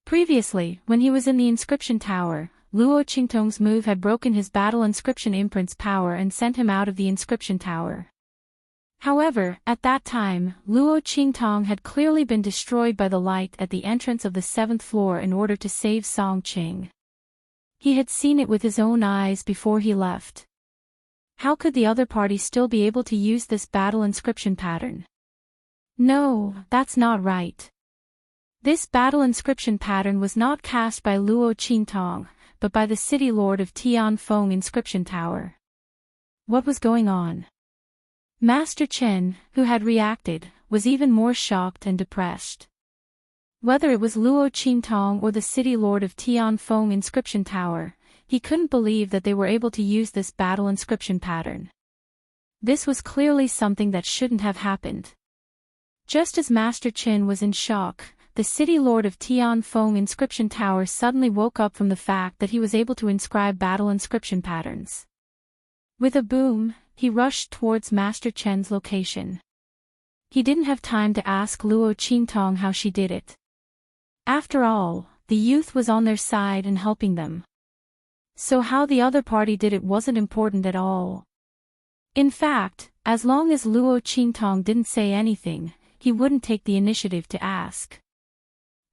Previously, when he was in the inscription tower, Luo Qingtong's move had broken his battle inscription imprint's power and sent him out of the inscription tower. However, at that time, Luo Qingtong had clearly been destroyed by the light at the entrance of the 7th floor in order to save Song Qing. He had seen it with his own eyes before he left. How could the other party still be able to use this battle inscription pattern? No, that's not right. This battle inscription pattern was not cast by Luo Qingtong, but by the City Lord of Tianfeng Inscription Tower. What was going on? Master Chen, who had reacted, was even more shocked and depressed. Whether it was Luo Qingtong or the City Lord of Tianfeng Inscription Tower, he couldn't believe that they were able to use this battle inscription pattern. This was clearly something that shouldn't have happened. Just as Master Qin was in shock, the City Lord of Tianfeng Inscription Tower suddenly woke up from the fact that he was able to inscribe battle inscription patterns. With a boom, he rushed towards Master Chen's location. He didn't have time to ask Luo Qingtong how she did it. After all, the youth was on their side and helping them. So how the other party did it wasn't important at all. In fact, as long as Luo Qingtong didn't say anything, he wouldn't take the initiative to ask.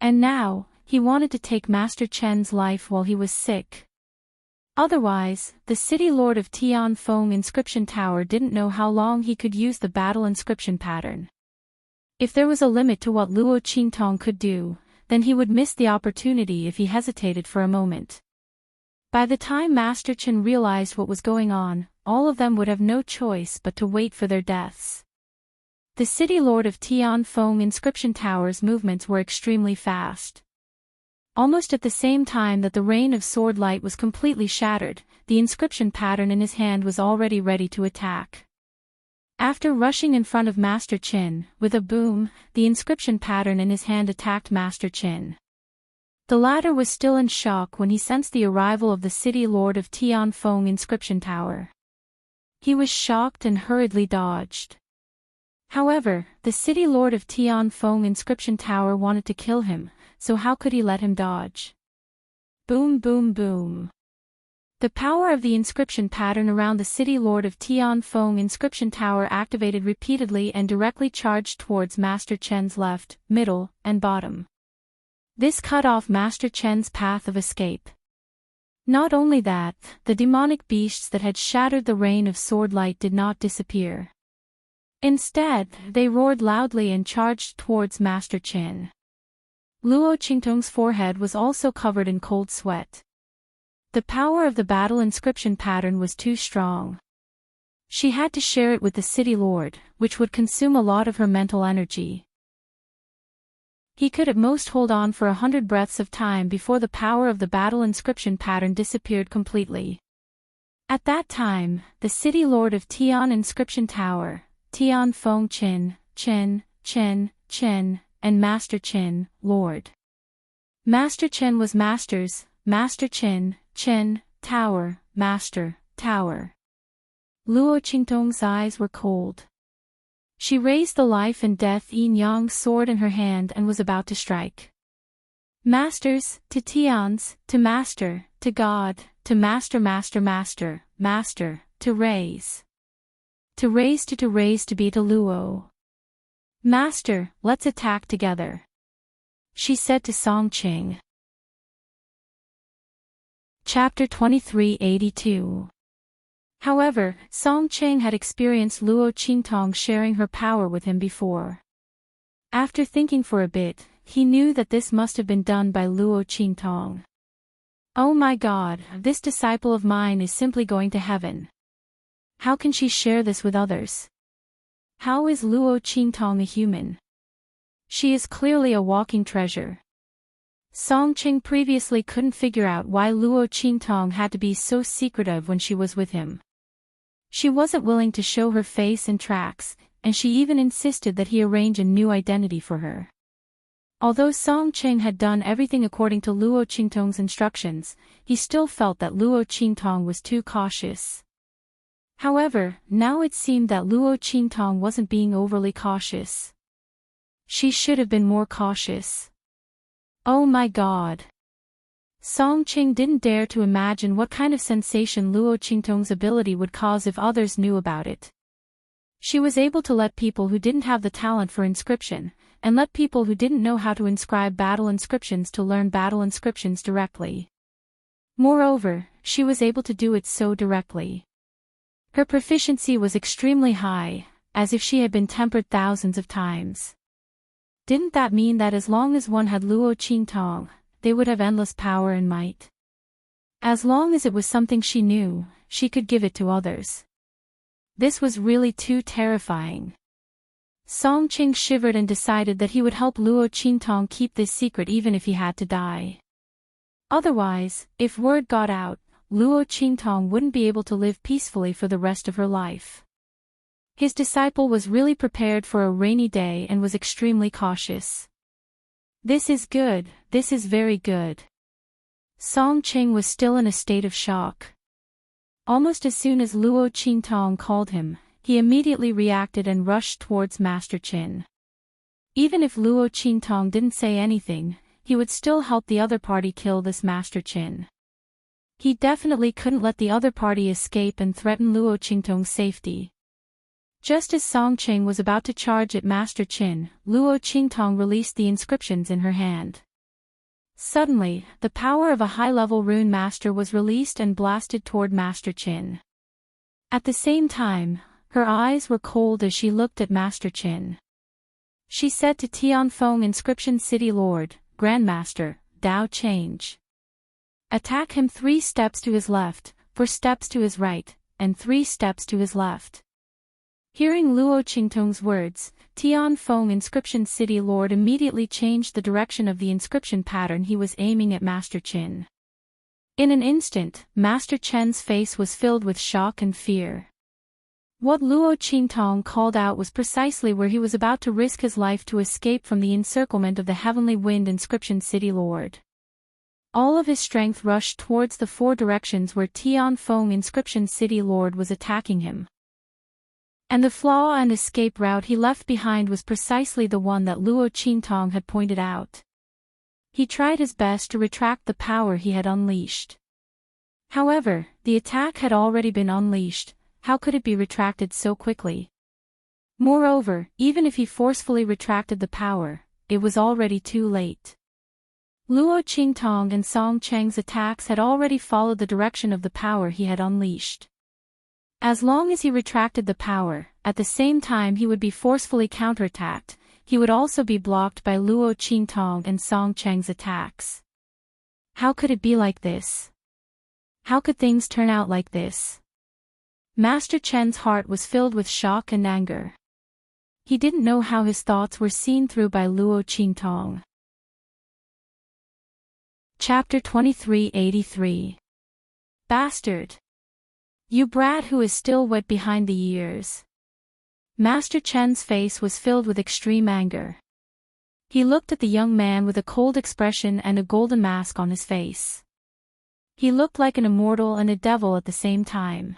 And now, he wanted to take Master Chen's life while he was sick. Otherwise, the City Lord of Tianfeng Inscription Tower didn't know how long he could use the battle inscription pattern. If there was a limit to what Luo Qingtong could do, then he would miss the opportunity if he hesitated for a moment. By the time Master Chen realized what was going on, all of them would have no choice but to wait for their deaths. The City Lord of Tianfeng Inscription Tower's movements were extremely fast. Almost at the same time that the rain of sword light was completely shattered, the inscription pattern in his hand was already ready to attack. After rushing in front of Master Qin, with a boom, the inscription pattern in his hand attacked Master Qin. The latter was still in shock when he sensed the arrival of the city lord of Tianfeng inscription tower. He was shocked and hurriedly dodged. However, the city lord of Tianfeng inscription tower wanted to kill him, so how could he let him dodge? Boom boom boom. The power of the inscription pattern around the city lord of Tianfeng inscription tower activated repeatedly and directly charged towards Master Chen's left, middle, and bottom. This cut off Master Chen's path of escape. Not only that, the demonic beasts that had shattered the rain of sword light did not disappear. Instead, they roared loudly and charged towards Master Chen. Luo Qingtong's forehead was also covered in cold sweat. The power of the battle inscription pattern was too strong. She had to share it with the city lord, which would consume a lot of her mental energy. He could at most hold on for 100 breaths of time before the power of the battle inscription pattern disappeared completely. At that time, the city lord of Tian inscription tower, Tianfeng Chen, and Master Chen, Lord. Master Chen was masters, Master Chen, tower, master, tower. Luo Qingtong's eyes were cold. She raised the life and death yin-yang sword in her hand and was about to strike. Masters, to Tians, to master, to God, to master, to raise. To raise to be to Luo. Master, let's attack together, she said to Song Qing. Chapter 2382. However, Song Qing had experienced Luo Qingtong sharing her power with him before. After thinking for a bit, he knew that this must have been done by Luo Qingtong. Oh my God, this disciple of mine is simply going to heaven. How can she share this with others? How is Luo Qingtong a human? She is clearly a walking treasure. Song Qing previously couldn't figure out why Luo Qingtong had to be so secretive when she was with him. She wasn't willing to show her face and tracks, and she even insisted that he arrange a new identity for her. Although Song Qing had done everything according to Luo Qingtong's instructions, he still felt that Luo Qingtong was too cautious. However, now it seemed that Luo Qingtong wasn't being overly cautious. She should have been more cautious. Oh my God. Song Qing didn't dare to imagine what kind of sensation Luo Qingtong's ability would cause if others knew about it. She was able to let people who didn't have the talent for inscription, and let people who didn't know how to inscribe battle inscriptions to learn battle inscriptions directly. Moreover, she was able to do it so directly. Her proficiency was extremely high, as if she had been tempered thousands of times. Didn't that mean that as long as one had Luo Qingtong, they would have endless power and might? As long as it was something she knew, she could give it to others. This was really too terrifying. Song Qing shivered and decided that he would help Luo Qingtong keep this secret even if he had to die. Otherwise, if word got out, Luo Qingtong wouldn't be able to live peacefully for the rest of her life. His disciple was really prepared for a rainy day and was extremely cautious. This is good, this is very good. Song Qing was still in a state of shock. Almost as soon as Luo Qingtong called him, he immediately reacted and rushed towards Master Qin. Even if Luo Qingtong didn't say anything, he would still help the other party kill this Master Qin. He definitely couldn't let the other party escape and threaten Luo Qingtong's safety. Just as Song Qing was about to charge at Master Qin, Luo Qingtong released the inscriptions in her hand. Suddenly, the power of a high-level rune master was released and blasted toward Master Qin. At the same time, her eyes were cold as she looked at Master Qin. She said to Tianfeng Inscription City Lord, Grandmaster, Dao change. Attack him 3 steps to his left, 4 steps to his right, and 3 steps to his left. Hearing Luo Qingtong's words, Tianfeng Inscription City Lord immediately changed the direction of the inscription pattern he was aiming at Master Qin. In an instant, Master Chen's face was filled with shock and fear. What Luo Qingtong called out was precisely where he was about to risk his life to escape from the encirclement of the Heavenly Wind Inscription City Lord. All of his strength rushed towards the 4 directions where Tianfeng Inscription City Lord was attacking him. And the flaw and escape route he left behind was precisely the one that Luo Qingtong had pointed out. He tried his best to retract the power he had unleashed. However, the attack had already been unleashed. How could it be retracted so quickly? Moreover, even if he forcefully retracted the power, it was already too late. Luo Qingtong and Song Cheng's attacks had already followed the direction of the power he had unleashed. As long as he retracted the power, at the same time he would be forcefully counterattacked, he would also be blocked by Luo Qingtong and Song Cheng's attacks. How could it be like this? How could things turn out like this? Master Chen's heart was filled with shock and anger. He didn't know how his thoughts were seen through by Luo Qingtong. Chapter 2383. Bastard! You brat who is still wet behind the ears. Master Chen's face was filled with extreme anger. He looked at the young man with a cold expression and a golden mask on his face. He looked like an immortal and a devil at the same time.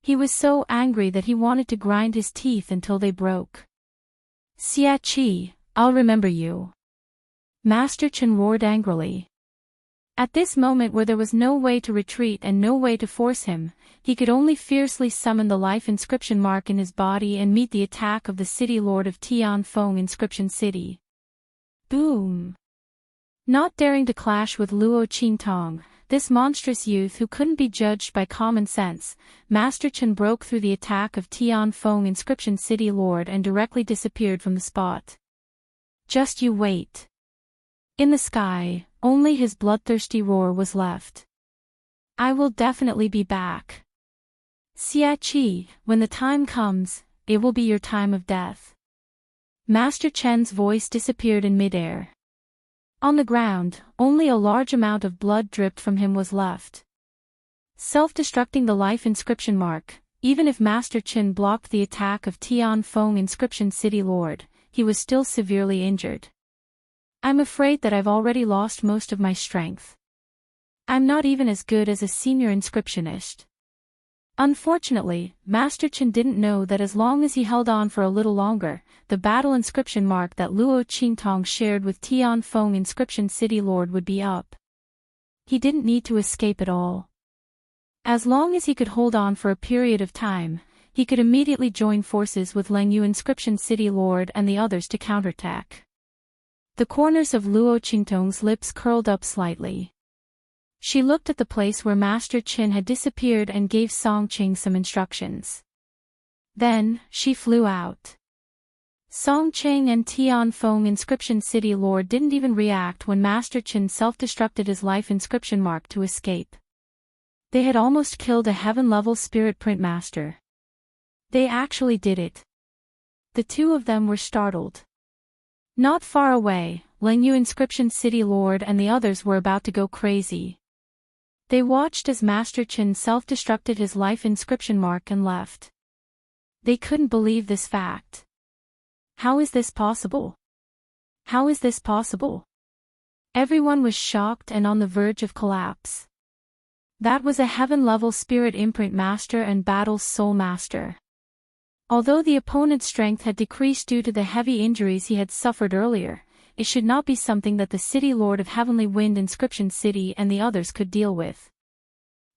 He was so angry that he wanted to grind his teeth until they broke. Xia Qi, I'll remember you. Master Chen roared angrily. At this moment where there was no way to retreat and no way to force him, he could only fiercely summon the life inscription mark in his body and meet the attack of the city lord of Tianfeng Inscription City. Boom! Not daring to clash with Luo Qingtong, this monstrous youth who couldn't be judged by common sense, Master Chen broke through the attack of Tianfeng Inscription City Lord and directly disappeared from the spot. Just you wait. In the sky, only his bloodthirsty roar was left. I will definitely be back. Xia Qi, when the time comes, it will be your time of death. Master Chen's voice disappeared in midair. On the ground, only a large amount of blood dripped from him was left. Self-destructing the life inscription mark, even if Master Chen blocked the attack of Tianfeng Inscription City Lord, he was still severely injured. I'm afraid that I've already lost most of my strength. I'm not even as good as a senior inscriptionist. Unfortunately, Master Chen didn't know that as long as he held on for a little longer, the battle inscription mark that Luo Qingtong shared with Tianfeng Inscription City Lord would be up. He didn't need to escape at all. As long as he could hold on for a period of time, he could immediately join forces with Lengyu Inscription City Lord and the others to counterattack. The corners of Luo Qingtong's lips curled up slightly. She looked at the place where Master Chen had disappeared and gave Song Cheng some instructions. Then, she flew out. Song Cheng and Tianfeng Inscription City Lord didn't even react when Master Chen self-destructed his life inscription mark to escape. They had almost killed a heaven-level spirit print master. They actually did it. The two of them were startled. Not far away, Lengyu Inscription City Lord and the others were about to go crazy. They watched as Master Chen self-destructed his life inscription mark and left. They couldn't believe this fact. How is this possible? How is this possible? Everyone was shocked and on the verge of collapse. That was a heaven-level spirit imprint master and battle's soul master. Although the opponent's strength had decreased due to the heavy injuries he had suffered earlier, it should not be something that the City Lord of Heavenly Wind Inscription City and the others could deal with.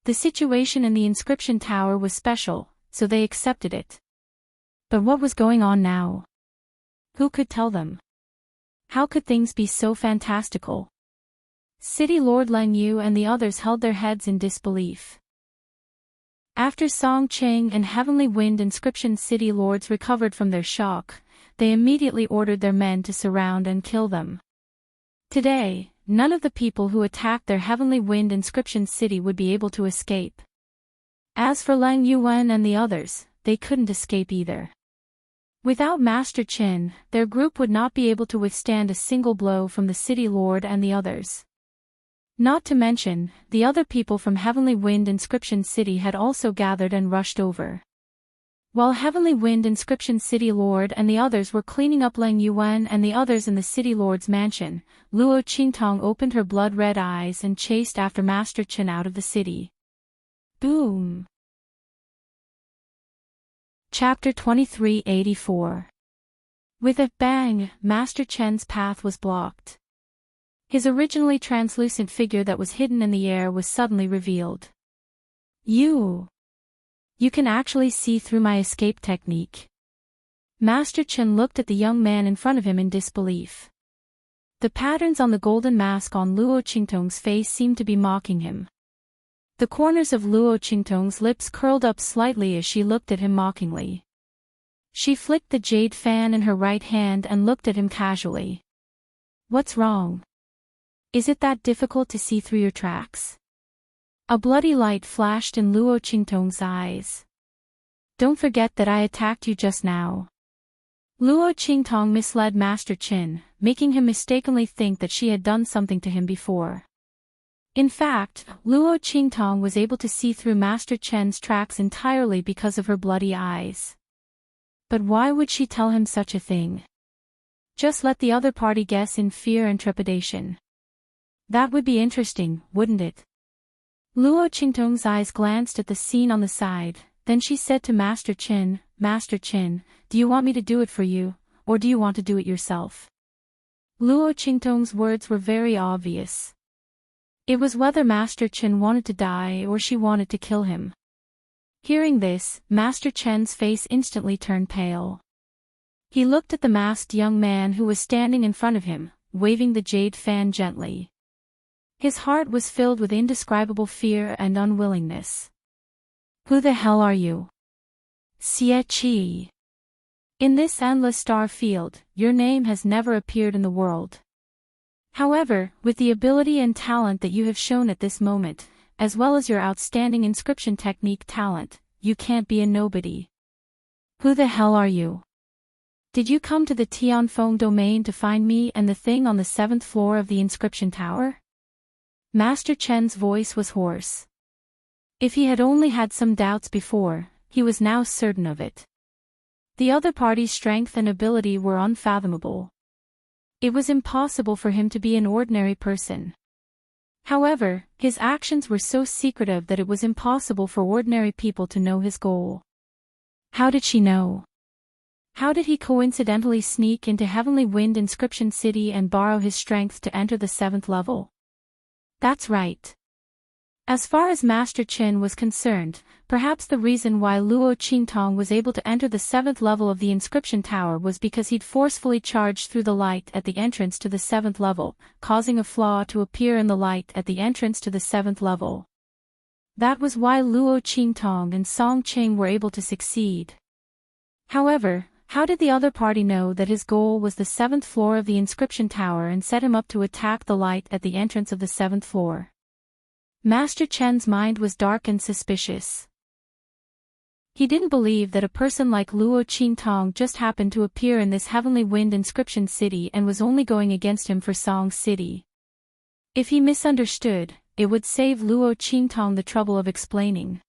The situation in the inscription tower was special, so they accepted it. But what was going on now? Who could tell them? How could things be so fantastical? City Lord Lengyu and the others held their heads in disbelief. After Song Cheng and Heavenly Wind Inscription City Lords recovered from their shock, they immediately ordered their men to surround and kill them. Today, none of the people who attacked their Heavenly Wind Inscription City would be able to escape. As for Lang Yuan and the others, they couldn't escape either. Without Master Chen, their group would not be able to withstand a single blow from the City Lord and the others. Not to mention, the other people from Heavenly Wind Inscription City had also gathered and rushed over. While Heavenly Wind Inscription City Lord and the others were cleaning up Leng Yuan and the others in the City Lord's mansion, Luo Qingtong opened her blood-red eyes and chased after Master Chen out of the city. Boom! Chapter 2384. With a bang, Master Chen's path was blocked. His originally translucent figure that was hidden in the air was suddenly revealed. You can actually see through my escape technique. Master Chen looked at the young man in front of him in disbelief. The patterns on the golden mask on Luo Qingtong's face seemed to be mocking him. The corners of Luo Qingtong's lips curled up slightly as she looked at him mockingly. She flicked the jade fan in her right hand and looked at him casually. What's wrong? Is it that difficult to see through your tracks? A bloody light flashed in Luo Qingtong's eyes. Don't forget that I attacked you just now. Luo Qingtong misled Master Chen, making him mistakenly think that she had done something to him before. In fact, Luo Qingtong was able to see through Master Chen's tracks entirely because of her bloody eyes. But why would she tell him such a thing? Just let the other party guess in fear and trepidation. That would be interesting, wouldn't it? Luo Qingtong's eyes glanced at the scene on the side, then she said to Master Chen, Master Chen, do you want me to do it for you, or do you want to do it yourself? Luo Qingtong's words were very obvious. It was whether Master Chen wanted to die or she wanted to kill him. Hearing this, Master Chen's face instantly turned pale. He looked at the masked young man who was standing in front of him, waving the jade fan gently. His heart was filled with indescribable fear and unwillingness. Who the hell are you? Xie Qi. In this endless star field, your name has never appeared in the world. However, with the ability and talent that you have shown at this moment, as well as your outstanding inscription technique talent, you can't be a nobody. Who the hell are you? Did you come to the Tianfeng domain to find me and the thing on the 7th floor of the inscription tower? Master Chen's voice was hoarse. If he had only had some doubts before, he was now certain of it. The other party's strength and ability were unfathomable. It was impossible for him to be an ordinary person. However, his actions were so secretive that it was impossible for ordinary people to know his goal. How did she know? How did he coincidentally sneak into Heavenly Wind Inscription City and borrow his strength to enter the 7th level? That's right. As far as Master Chen was concerned, perhaps the reason why Luo Qingtong was able to enter the 7th level of the inscription tower was because he'd forcefully charged through the light at the entrance to the 7th level, causing a flaw to appear in the light at the entrance to the 7th level. That was why Luo Qingtong and Song Qing were able to succeed. However, how did the other party know that his goal was the 7th floor of the inscription tower and set him up to attack the light at the entrance of the 7th floor? Master Chen's mind was dark and suspicious. He didn't believe that a person like Luo Qingtong just happened to appear in this Heavenly Wind Inscription City and was only going against him for Song City. If he misunderstood, it would save Luo Qingtong the trouble of explaining.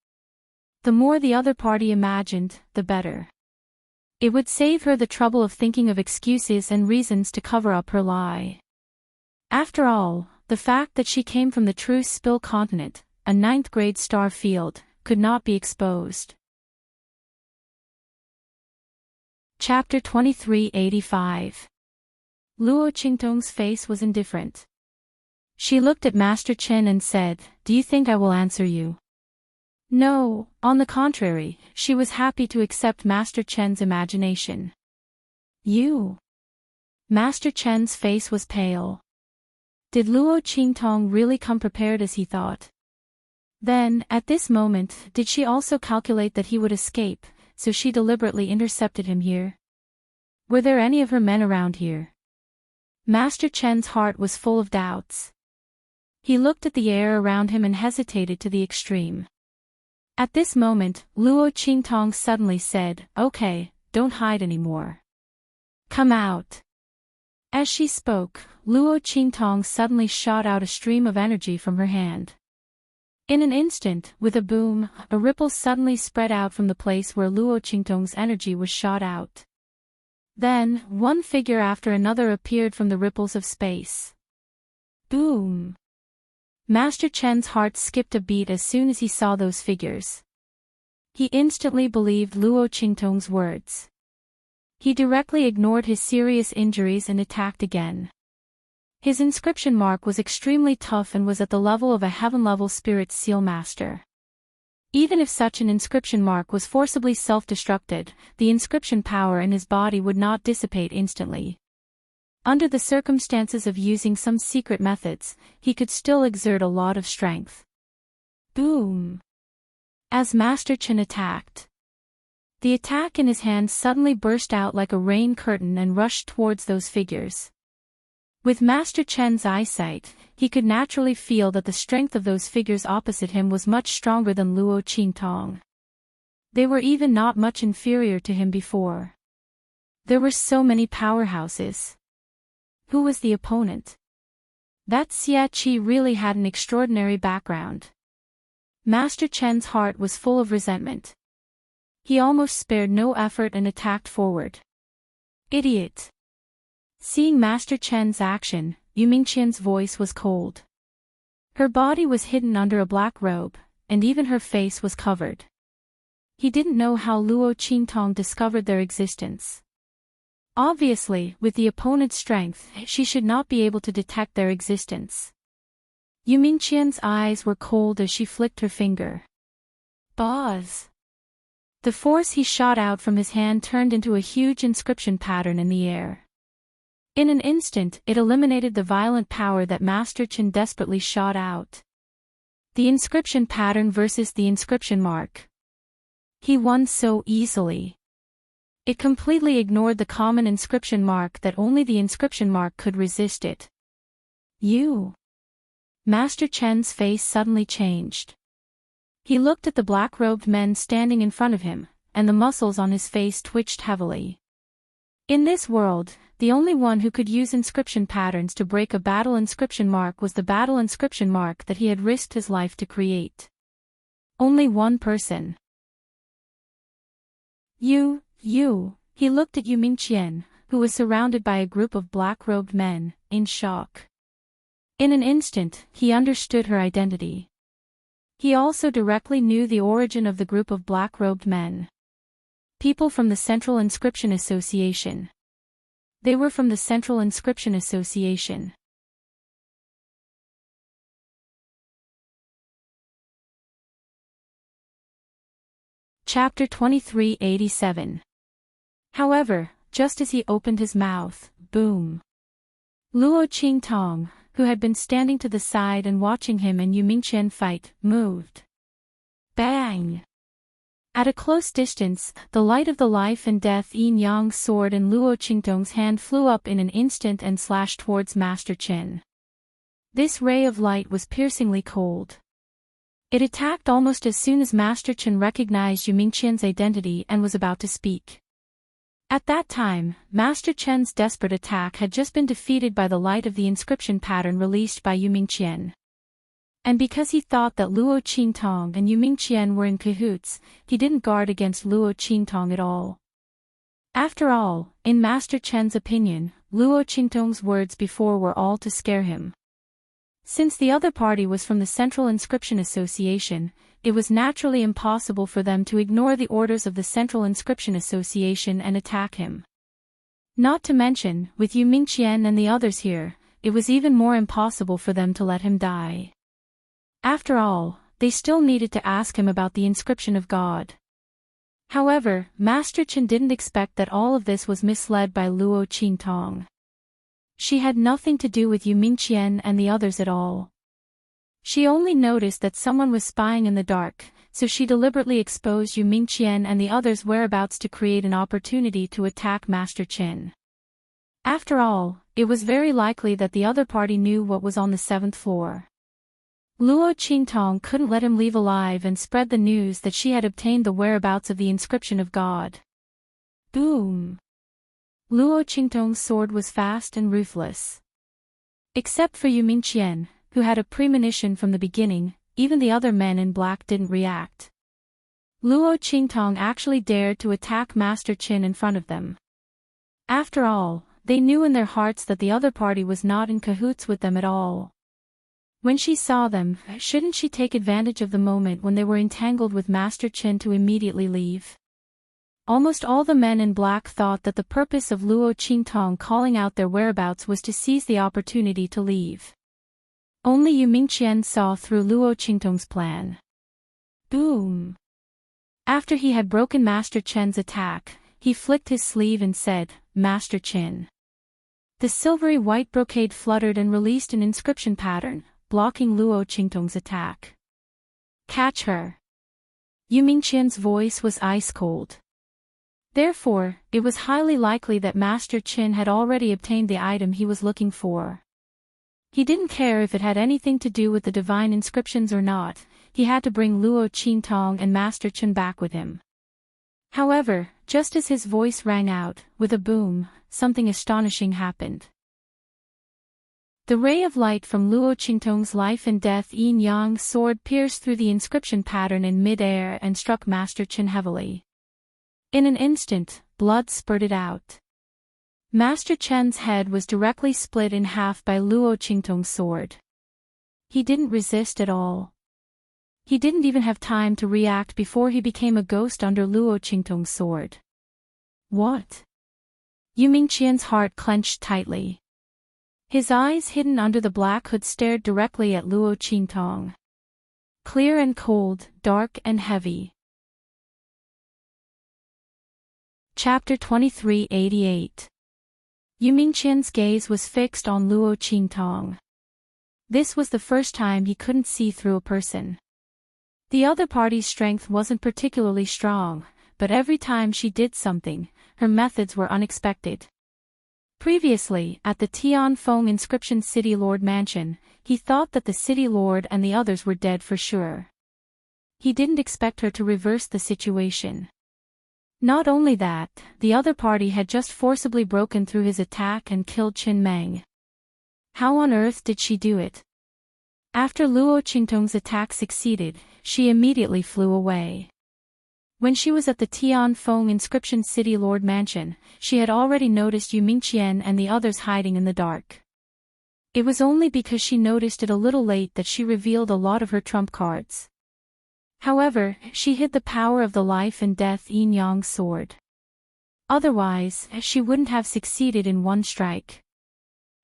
The more the other party imagined, the better. It would save her the trouble of thinking of excuses and reasons to cover up her lie. After all, the fact that she came from the true Spill continent, a 9th-grade star field, could not be exposed. Chapter 2385. Luo Qingtong's face was indifferent. She looked at Master Chen and said, "Do you think I will answer you?" No, on the contrary, she was happy to accept Master Chen's imagination. You? Master Chen's face was pale. Did Luo Qingtong really come prepared as he thought? Then, at this moment, did she also calculate that he would escape, so she deliberately intercepted him here? Were there any of her men around here? Master Chen's heart was full of doubts. He looked at the air around him and hesitated to the extreme. At this moment, Luo Qingtong suddenly said, "Okay, don't hide anymore. Come out." As she spoke, Luo Qingtong suddenly shot out a stream of energy from her hand. In an instant, with a boom, a ripple suddenly spread out from the place where Luo Qingtong's energy was shot out. Then, one figure after another appeared from the ripples of space. Boom! Master Chen's heart skipped a beat as soon as he saw those figures. He instantly believed Luo Qingtong's words. He directly ignored his serious injuries and attacked again. His inscription mark was extremely tough and was at the level of a heaven-level spirit seal master. Even if such an inscription mark was forcibly self-destructed, the inscription power in his body would not dissipate instantly. Under the circumstances of using some secret methods, he could still exert a lot of strength. Boom! As Master Chen attacked, the attack in his hand suddenly burst out like a rain curtain and rushed towards those figures. With Master Chen's eyesight, he could naturally feel that the strength of those figures opposite him was much stronger than Luo Qingtong. They were even not much inferior to him before. There were so many powerhouses. Who was the opponent? That Xia Qi really had an extraordinary background. Master Chen's heart was full of resentment. He almost spared no effort and attacked forward. Idiot! Seeing Master Chen's action, Yu Mingqian's voice was cold. Her body was hidden under a black robe, and even her face was covered. He didn't know how Luo Qingtong discovered their existence. Obviously, with the opponent's strength, she should not be able to detect their existence. Yu Mingqian's eyes were cold as she flicked her finger. Buzz! The force he shot out from his hand turned into a huge inscription pattern in the air. In an instant, it eliminated the violent power that Master Chen desperately shot out. The inscription pattern versus the inscription mark. He won so easily. It completely ignored the common inscription mark that only the inscription mark could resist it. You! Master Chen's face suddenly changed. He looked at the black-robed men standing in front of him, and the muscles on his face twitched heavily. In this world, the only one who could use inscription patterns to break a battle inscription mark was the battle inscription mark that he had risked his life to create. Only one person. You, he looked at Yu Mingqian, who was surrounded by a group of black-robed men, in shock. In an instant, he understood her identity. He also directly knew the origin of the group of black-robed men. People from the Central Inscription Association. They were from the Central Inscription Association. Chapter 2387. However, just as he opened his mouth, boom! Luo Qingtong, who had been standing to the side and watching him and Yu Mingqian fight, moved. Bang! At a close distance, the light of the life and death yin-yang sword in Luo Qingtong's hand flew up in an instant and slashed towards Master Chen. This ray of light was piercingly cold. It attacked almost as soon as Master Chen recognized Yu Mingqian's identity and was about to speak. At that time, Master Chen's desperate attack had just been defeated by the light of the inscription pattern released by Yu Mingqian. And because he thought that Luo Qingtong and Yu Mingqian were in cahoots, he didn't guard against Luo Qingtong at all. After all, in Master Chen's opinion, Luo Qingtong's words before were all to scare him. Since the other party was from the Central Inscription Association, it was naturally impossible for them to ignore the orders of the Central Inscription Association and attack him. Not to mention, with Yu Mingqian and the others here, it was even more impossible for them to let him die. After all, they still needed to ask him about the inscription of God. However, Master Chen didn't expect that all of this was misled by Luo Qingtong. She had nothing to do with Yu Mingqian and the others at all. She only noticed that someone was spying in the dark, so she deliberately exposed Yu Mingqian and the others' whereabouts to create an opportunity to attack Master Chen. After all, it was very likely that the other party knew what was on the 7th floor. Luo Qingtong couldn't let him leave alive and spread the news that she had obtained the whereabouts of the inscription of God. Boom! Luo Qingtong's sword was fast and ruthless. Except for Yu Mingqian, who had a premonition from the beginning, even the other men in black didn't react. Luo Qingtong actually dared to attack Master Qin in front of them. After all, they knew in their hearts that the other party was not in cahoots with them at all. When she saw them, shouldn't she take advantage of the moment when they were entangled with Master Qin to immediately leave? Almost all the men in black thought that the purpose of Luo Qingtong calling out their whereabouts was to seize the opportunity to leave. Only Yu Mingqian saw through Luo Qingtong's plan. Boom! After he had broken Master Chen's attack, he flicked his sleeve and said, "Master Qin." The silvery white brocade fluttered and released an inscription pattern, blocking Luo Qingtong's attack. "Catch her." Yu Mingqian's voice was ice-cold. Therefore, it was highly likely that Master Qin had already obtained the item he was looking for. He didn't care if it had anything to do with the divine inscriptions or not, he had to bring Luo Qingtong and Master Qin back with him. However, just as his voice rang out, with a boom, something astonishing happened. The ray of light from Luo Qingtong's life and death yin-yang sword pierced through the inscription pattern in mid-air and struck Master Qin heavily. In an instant, blood spurted out. Master Chen's head was directly split in half by Luo Qingtong's sword. He didn't resist at all. He didn't even have time to react before he became a ghost under Luo Qingtong's sword. What? Yu Mingqian's heart clenched tightly. His eyes hidden under the black hood stared directly at Luo Qingtong. Clear and cold, dark and heavy. Chapter 2388. Yu Mingqian's gaze was fixed on Luo Qingtong. This was the first time he couldn't see through a person. The other party's strength wasn't particularly strong, but every time she did something, her methods were unexpected. Previously, at the Tianfeng inscription City Lord Mansion, he thought that the City Lord and the others were dead for sure. He didn't expect her to reverse the situation. Not only that, the other party had just forcibly broken through his attack and killed Qin Meng. How on earth did she do it? After Luo Qingtong's attack succeeded, she immediately flew away. When she was at the Tianfeng inscription City Lord Mansion, she had already noticed Yu Mingqian and the others hiding in the dark. It was only because she noticed it a little late that she revealed a lot of her trump cards. However, she hid the power of the life and death yin-yang sword. Otherwise, she wouldn't have succeeded in one strike.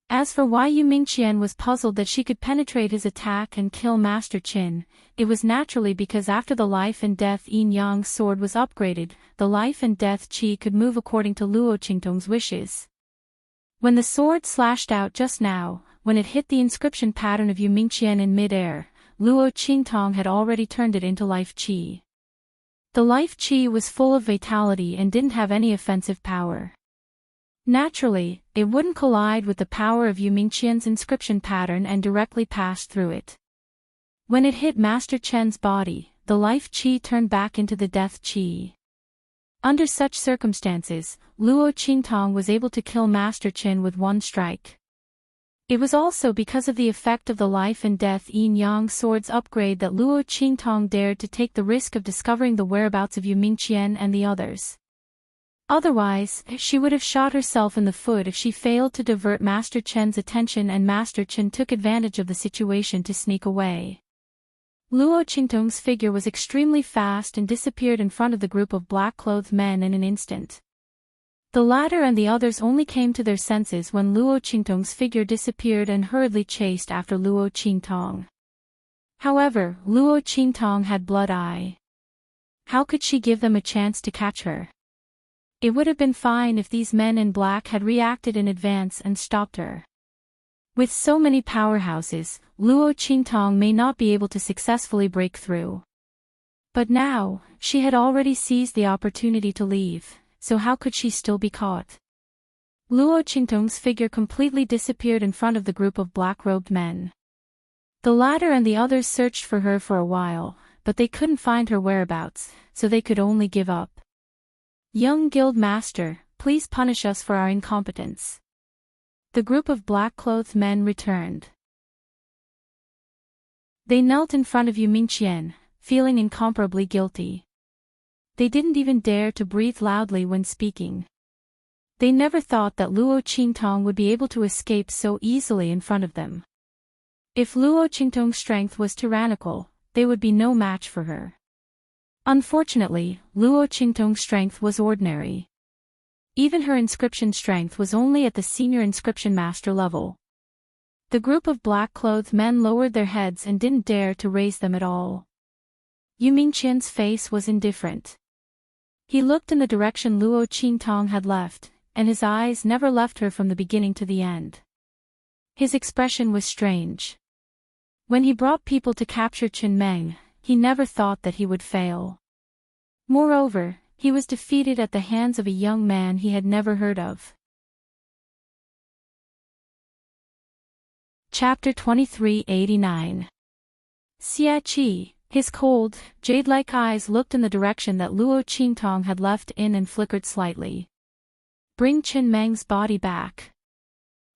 As for why Yu Mingqian was puzzled that she could penetrate his attack and kill Master Qin, it was naturally because after the life and death yin-yang sword was upgraded, the life and death qi could move according to Luo Qingtong's wishes. When the sword slashed out just now, when it hit the inscription pattern of Yu Mingqian in mid-air, Luo Qingtong had already turned it into life qi. The life qi was full of vitality and didn't have any offensive power. Naturally, it wouldn't collide with the power of Yu Mingqian's inscription pattern and directly pass through it. When it hit Master Chen's body, the life qi turned back into the death qi. Under such circumstances, Luo Qingtong was able to kill Master Qin with one strike. It was also because of the effect of the life and death yin-yang sword's upgrade that Luo Qingtong dared to take the risk of discovering the whereabouts of Yu Mingqian and the others. Otherwise, she would have shot herself in the foot if she failed to divert Master Chen's attention and Master Chen took advantage of the situation to sneak away. Luo Qingtong's figure was extremely fast and disappeared in front of the group of black-clothed men in an instant. The latter and the others only came to their senses when Luo Qingtong's figure disappeared and hurriedly chased after Luo Qingtong. However, Luo Qingtong had blood eye. How could she give them a chance to catch her? It would have been fine if these men in black had reacted in advance and stopped her. With so many powerhouses, Luo Qingtong may not be able to successfully break through. But now, she had already seized the opportunity to leave. So how could she still be caught? Luo Qingtong's figure completely disappeared in front of the group of black-robed men. The latter and the others searched for her for a while, but they couldn't find her whereabouts, so they could only give up. "Young guild master, please punish us for our incompetence." The group of black-clothed men returned. They knelt in front of Yu Mingqian, feeling incomparably guilty. They didn't even dare to breathe loudly when speaking. They never thought that Luo Qingtong would be able to escape so easily in front of them. If Luo Qingtong's strength was tyrannical, they would be no match for her. Unfortunately, Luo Qingtong's strength was ordinary. Even her inscription strength was only at the senior inscription master level. The group of black-clothed men lowered their heads and didn't dare to raise them at all. Yu Mingqian's face was indifferent. He looked in the direction Luo Qingtong had left, and his eyes never left her from the beginning to the end. His expression was strange. When he brought people to capture Qin Meng, he never thought that he would fail. Moreover, he was defeated at the hands of a young man he had never heard of. Chapter 2389. Xia Qi, his cold, jade-like eyes looked in the direction that Luo Qingtong had left in and flickered slightly. Bring Qin Meng's body back.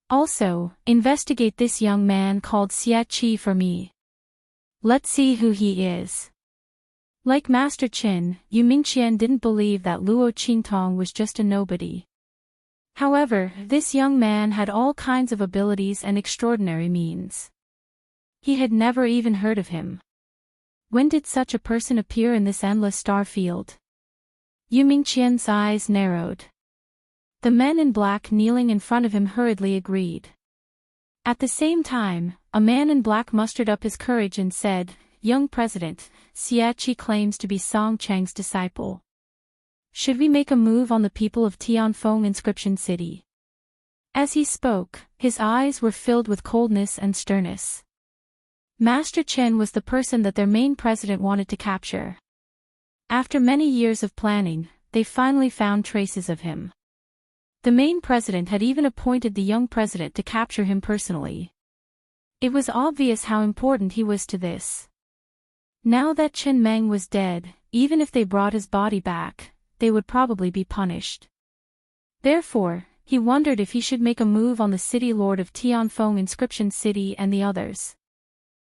Also, investigate this young man called Xia Qi for me. Let's see who he is. Like Master Qin, Yu Mingqian didn't believe that Luo Qingtong was just a nobody. However, this young man had all kinds of abilities and extraordinary means. He had never even heard of him. When did such a person appear in this endless star field? Yu Mingqian's eyes narrowed. The men in black kneeling in front of him hurriedly agreed. At the same time, a man in black mustered up his courage and said, "Young President, Xia Qi claims to be Song Chang's disciple. Should we make a move on the people of Tianfeng Inscription City?" As he spoke, his eyes were filled with coldness and sternness. Master Chen was the person that their main president wanted to capture. After many years of planning, they finally found traces of him. The main president had even appointed the young president to capture him personally. It was obvious how important he was to this. Now that Qin Meng was dead, even if they brought his body back, they would probably be punished. Therefore, he wondered if he should make a move on the city lord of Tianfeng Inscription City and the others.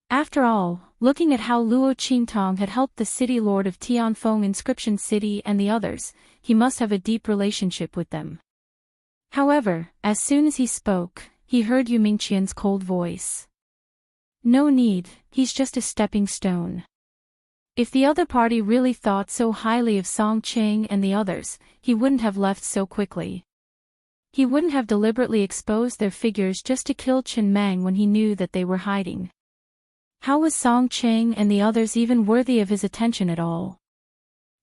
After all, looking at how Luo Qingtong had helped the city lord of Tianfeng Inscription City and the others, he must have a deep relationship with them. However, as soon as he spoke, he heard Yu Mingqian's cold voice. "No need, he's just a stepping stone." If the other party really thought so highly of Song Qing and the others, he wouldn't have left so quickly. He wouldn't have deliberately exposed their figures just to kill Qin Meng when he knew that they were hiding. How was Song Qing and the others even worthy of his attention at all?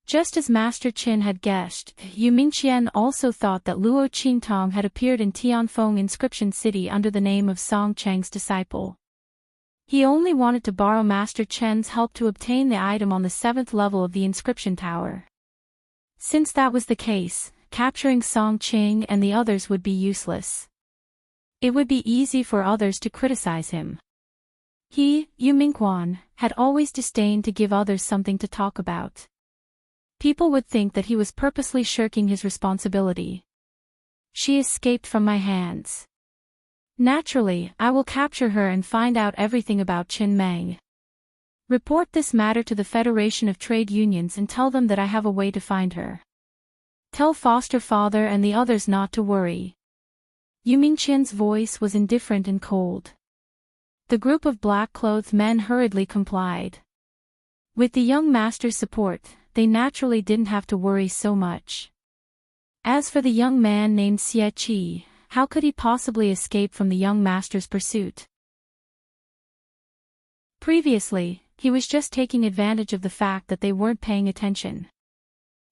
Just as Master Qin had guessed, Yu Mingqian also thought that Luo Qingtong had appeared in Tianfeng Inscription City under the name of Song Chang's disciple. He only wanted to borrow Master Chen's help to obtain the item on the 7th level of the inscription tower. Since that was the case, capturing Song Qing and the others would be useless. It would be easy for others to criticize him. He, Yu Mingqian, had always disdained to give others something to talk about. People would think that he was purposely shirking his responsibility. She escaped from my hands. Naturally, I will capture her and find out everything about Qin Meng. Report this matter to the Federation of Trade Unions and tell them that I have a way to find her. Tell foster father and the others not to worry. Yu Mingqian's voice was indifferent and cold. The group of black-clothed men hurriedly complied. With the young master's support, they naturally didn't have to worry so much. As for the young man named Xia Qi, how could he possibly escape from the young master's pursuit? Previously, he was just taking advantage of the fact that they weren't paying attention.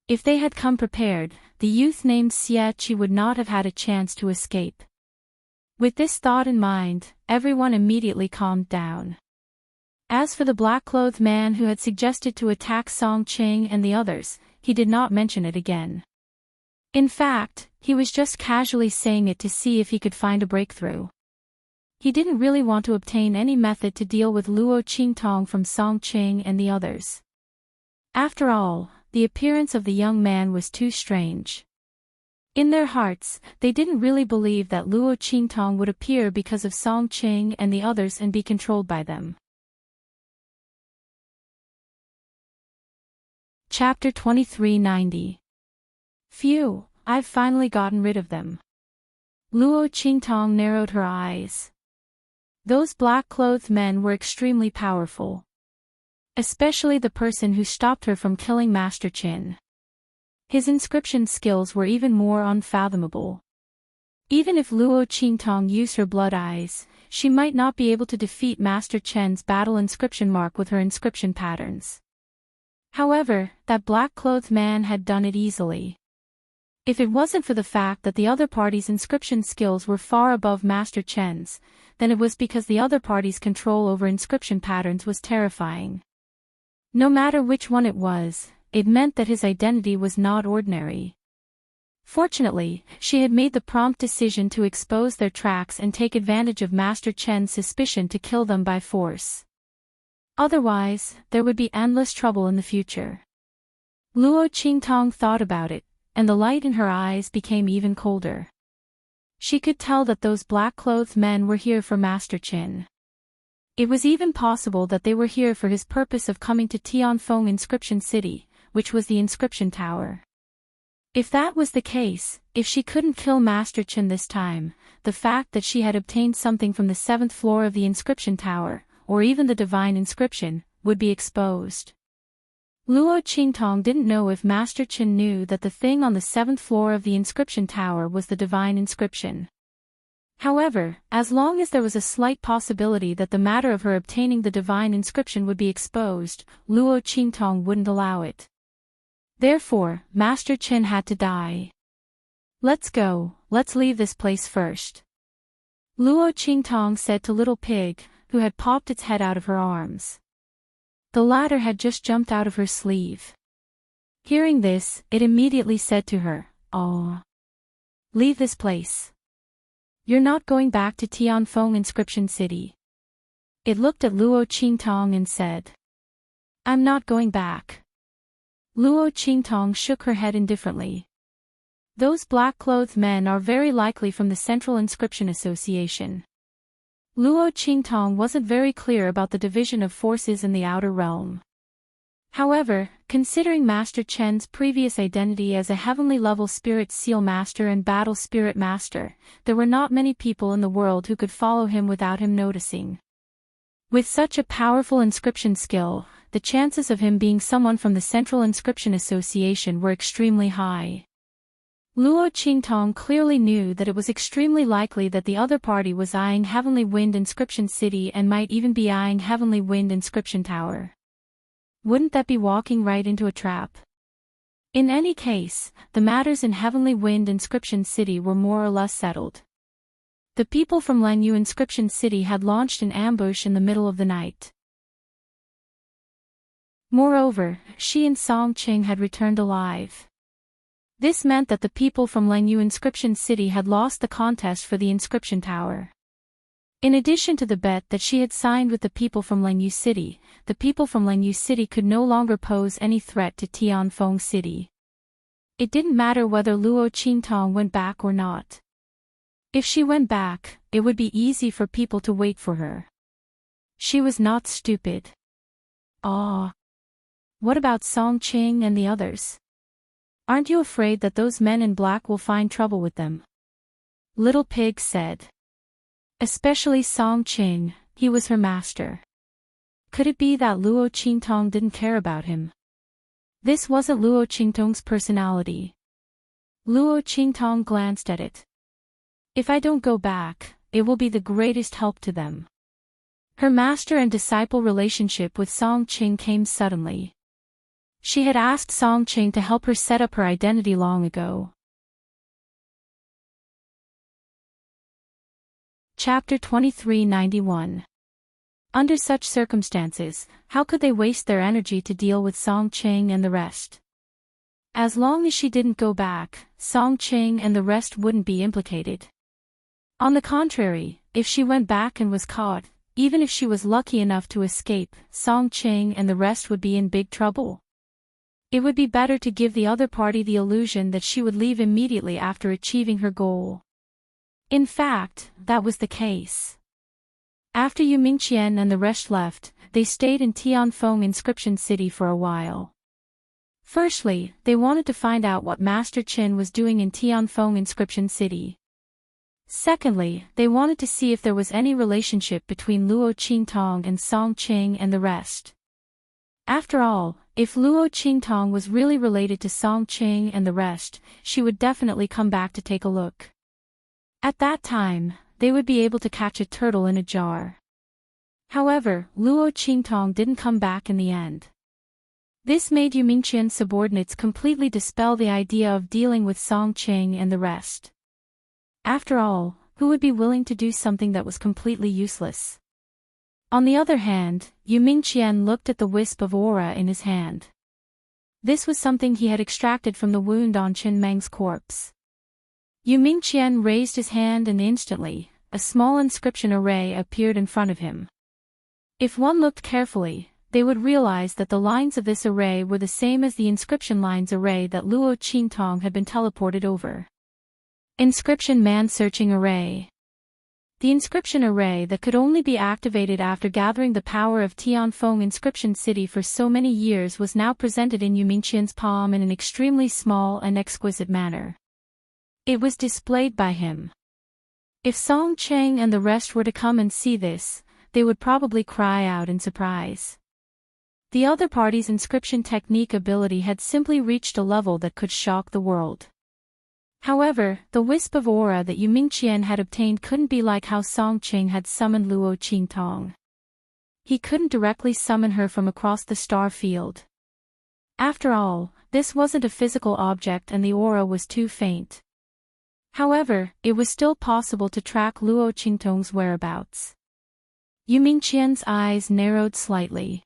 If they had come prepared, the youth named Xia Qi would not have had a chance to escape. With this thought in mind, everyone immediately calmed down. As for the black-clothed man who had suggested to attack Song Qing and the others, he did not mention it again. In fact, he was just casually saying it to see if he could find a breakthrough. He didn't really want to obtain any method to deal with Luo Qingtong from Song Qing and the others. After all, the appearance of the young man was too strange. In their hearts, they didn't really believe that Luo Qingtong would appear because of Song Qing and the others and be controlled by them. Chapter 2390. Phew, I've finally gotten rid of them. Luo Qingtong narrowed her eyes. Those black-clothed men were extremely powerful. Especially the person who stopped her from killing Master Qin. His inscription skills were even more unfathomable. Even if Luo Qingtong used her blood eyes, she might not be able to defeat Master Chen's battle inscription mark with her inscription patterns. However, that black-clothed man had done it easily. If it wasn't for the fact that the other party's inscription skills were far above Master Chen's, then it was because the other party's control over inscription patterns was terrifying. No matter which one it was, it meant that his identity was not ordinary. Fortunately, she had made the prompt decision to expose their tracks and take advantage of Master Chen's suspicion to kill them by force. Otherwise, there would be endless trouble in the future. Luo Qingtong thought about it, and the light in her eyes became even colder. She could tell that those black-clothed men were here for Master Qin. It was even possible that they were here for his purpose of coming to Tianfeng Inscription City, which was the inscription tower. If that was the case, if she couldn't kill Master Qin this time, the fact that she had obtained something from the 7th floor of the inscription tower, or even the divine inscription, would be exposed. Luo Qingtong didn't know if Master Qin knew that the thing on the 7th floor of the inscription tower was the divine inscription. However, as long as there was a slight possibility that the matter of her obtaining the divine inscription would be exposed, Luo Qingtong wouldn't allow it. Therefore, Master Qin had to die. Let's go, let's leave this place first. Luo Qingtong said to Little Pig, who had popped its head out of her arms. The latter had just jumped out of her sleeve. Hearing this, it immediately said to her, "Oh, leave this place. You're not going back to Tianfeng Inscription City." It looked at Luo Qingtong and said, "I'm not going back." Luo Qingtong shook her head indifferently. Those black-clothed men are very likely from the Central Inscription Association. Luo Qingtong wasn't very clear about the division of forces in the outer realm. However, considering Master Chen's previous identity as a heavenly-level spirit seal master and battle spirit master, there were not many people in the world who could follow him without him noticing. With such a powerful inscription skill, the chances of him being someone from the Central Inscription Association were extremely high. Luo Qingtong clearly knew that it was extremely likely that the other party was eyeing Heavenly Wind Inscription City and might even be eyeing Heavenly Wind Inscription Tower. Wouldn't that be walking right into a trap? In any case, the matters in Heavenly Wind Inscription City were more or less settled. The people from Lanyu Inscription City had launched an ambush in the middle of the night. Moreover, she and Song Qing had returned alive. This meant that the people from Lanyu Inscription City had lost the contest for the inscription tower. In addition to the bet that she had signed with the people from Lanyu City, the people from Lanyu City could no longer pose any threat to Tianfeng City. It didn't matter whether Luo Qingtong went back or not. If she went back, it would be easy for people to wait for her. She was not stupid. Ah. What about Song Qing and the others? Aren't you afraid that those men in black will find trouble with them? Little Pig said. Especially Song Qing, he was her master. Could it be that Luo Qingtong didn't care about him? This wasn't Luo Qingtong's personality. Luo Qingtong glanced at it. If I don't go back, it will be the greatest help to them. Her master and disciple relationship with Song Qing came suddenly. She had asked Song Qing to help her set up her identity long ago. Chapter 2391. Under such circumstances, how could they waste their energy to deal with Song Qing and the rest? As long as she didn't go back, Song Qing and the rest wouldn't be implicated. On the contrary, if she went back and was caught, even if she was lucky enough to escape, Song Qing and the rest would be in big trouble. It would be better to give the other party the illusion that she would leave immediately after achieving her goal. In fact, that was the case. After Yu Mingqian and the rest left, they stayed in Tianfeng Inscription City for a while. Firstly, they wanted to find out what Master Qin was doing in Tianfeng Inscription City. Secondly, they wanted to see if there was any relationship between Luo Qingtong and Song Qing and the rest. After all, if Luo Qingtong was really related to Song Qing and the rest, she would definitely come back to take a look. At that time, they would be able to catch a turtle in a jar. However, Luo Qingtong didn't come back in the end. This made Yu Mingqian's subordinates completely dispel the idea of dealing with Song Qing and the rest. After all, who would be willing to do something that was completely useless? On the other hand, Yu Mingqian looked at the wisp of aura in his hand. This was something he had extracted from the wound on Qin Meng's corpse. Yu Mingqian raised his hand and instantly, a small inscription array appeared in front of him. If one looked carefully, they would realize that the lines of this array were the same as the inscription lines array that Luo Qingtong had been teleported over. Inscription Man-Searching Array. The inscription array that could only be activated after gathering the power of Tianfeng Inscription City for so many years was now presented in Yu Mingqian's palm in an extremely small and exquisite manner. It was displayed by him. If Song Qing and the rest were to come and see this, they would probably cry out in surprise. The other party's inscription technique ability had simply reached a level that could shock the world. However, the wisp of aura that Yu Mingqian had obtained couldn't be like how Song Qing had summoned Luo Qingtong. He couldn't directly summon her from across the star field. After all, this wasn't a physical object and the aura was too faint. However, it was still possible to track Luo Qingtong's whereabouts. Yu Mingqian's eyes narrowed slightly.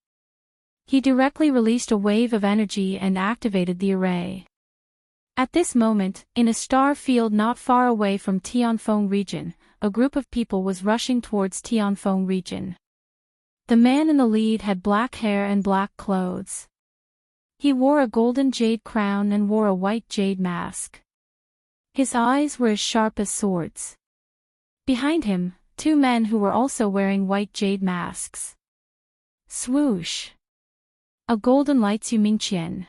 He directly released a wave of energy and activated the array. At this moment, in a star field not far away from Tianfeng region, a group of people was rushing towards Tianfeng region. The man in the lead had black hair and black clothes. He wore a golden jade crown and wore a white jade mask. His eyes were as sharp as swords. Behind him, two men who were also wearing white jade masks. Swoosh! A golden lights Yu Mingqian.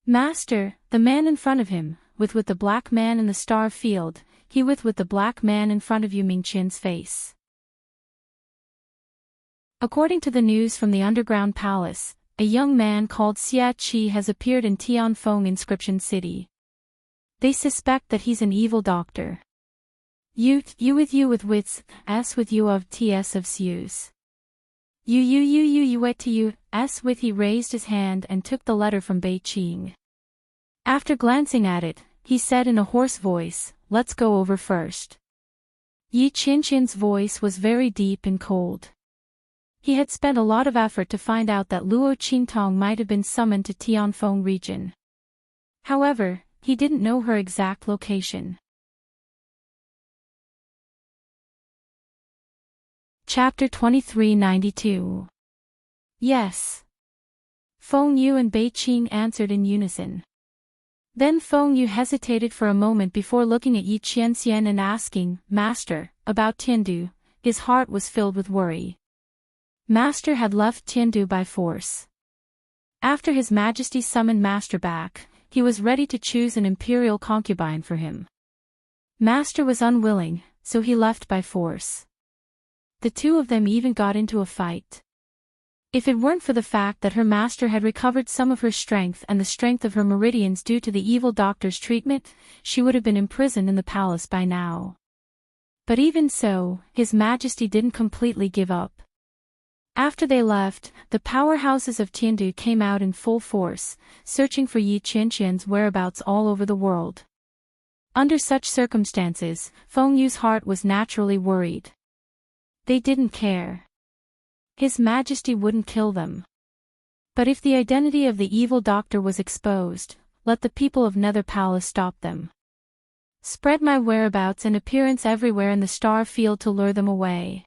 Master, the man in front of him, with the black man in the star field, he with the black man in front of Yu Mingqian's face. According to the news from the underground palace, a young man called Xia Qi has appeared in Tianfeng Inscription City. They suspect that he's an evil doctor. You with wits, s with you of ts of seus. You wet to you, s with he raised his hand and took the letter from Beijing. After glancing at it, he said in a hoarse voice, "Let's go over first." Yi Qinqian's voice was very deep and cold. He had spent a lot of effort to find out that Luo Qingtong might have been summoned to Tianfeng region. However, he didn't know her exact location. Chapter 2392. Yes. Feng Yu and Beiqing answered in unison. Then Feng Yu hesitated for a moment before looking at Yi Qianxian and asking, "Master, about Tiandu." His heart was filled with worry. Master had left Tiandu by force. After His Majesty summoned Master back, he was ready to choose an imperial concubine for him. Master was unwilling, so he left by force. The two of them even got into a fight. If it weren't for the fact that her master had recovered some of her strength and the strength of her meridians due to the evil doctor's treatment, she would have been imprisoned in the palace by now. But even so, His Majesty didn't completely give up. After they left, the powerhouses of Tiandu came out in full force, searching for Yi Qianqian's whereabouts all over the world. Under such circumstances, Feng Yu's heart was naturally worried. They didn't care. His Majesty wouldn't kill them. But if the identity of the evil doctor was exposed, let the people of Nether Palace stop them. Spread my whereabouts and appearance everywhere in the star field to lure them away.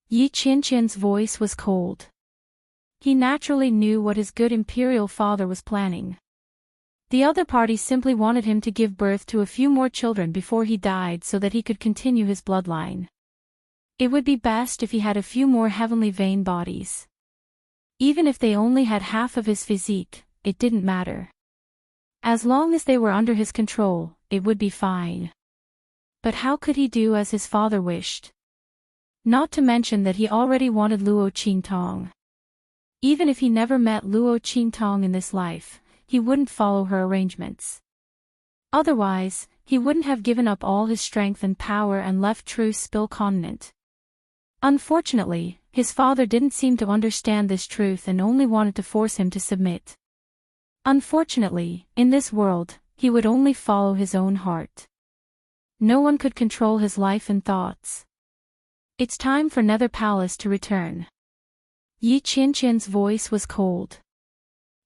Yi Qianqian's voice was cold. He naturally knew what his good imperial father was planning. The other party simply wanted him to give birth to a few more children before he died so that he could continue his bloodline. It would be best if he had a few more heavenly vein bodies. Even if they only had half of his physique, it didn't matter. As long as they were under his control, it would be fine. But how could he do as his father wished? Not to mention that he already wanted Luo Qingtong. Even if he never met Luo Qingtong in this life, he wouldn't follow her arrangements. Otherwise, he wouldn't have given up all his strength and power and left True Spill Continent. Unfortunately, his father didn't seem to understand this truth and only wanted to force him to submit. Unfortunately, in this world, he would only follow his own heart. No one could control his life and thoughts. It's time for Nether Palace to return. Yi Qianqian's voice was cold.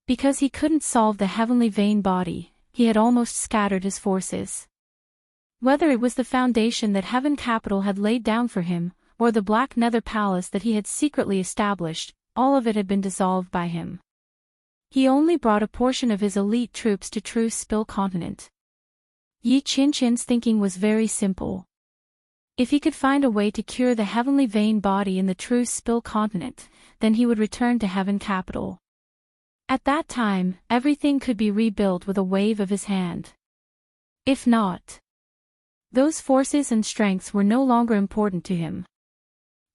Because he couldn't solve the heavenly vein body, he had almost scattered his forces. Whether it was the foundation that Heaven Capital had laid down for him, or the Black Nether Palace that he had secretly established, all of it had been dissolved by him. He only brought a portion of his elite troops to True Spill Continent. Yi Qianqian's thinking was very simple. If he could find a way to cure the heavenly vein body in the True Spill Continent, then he would return to Heaven Capital. At that time, everything could be rebuilt with a wave of his hand. If not, those forces and strengths were no longer important to him.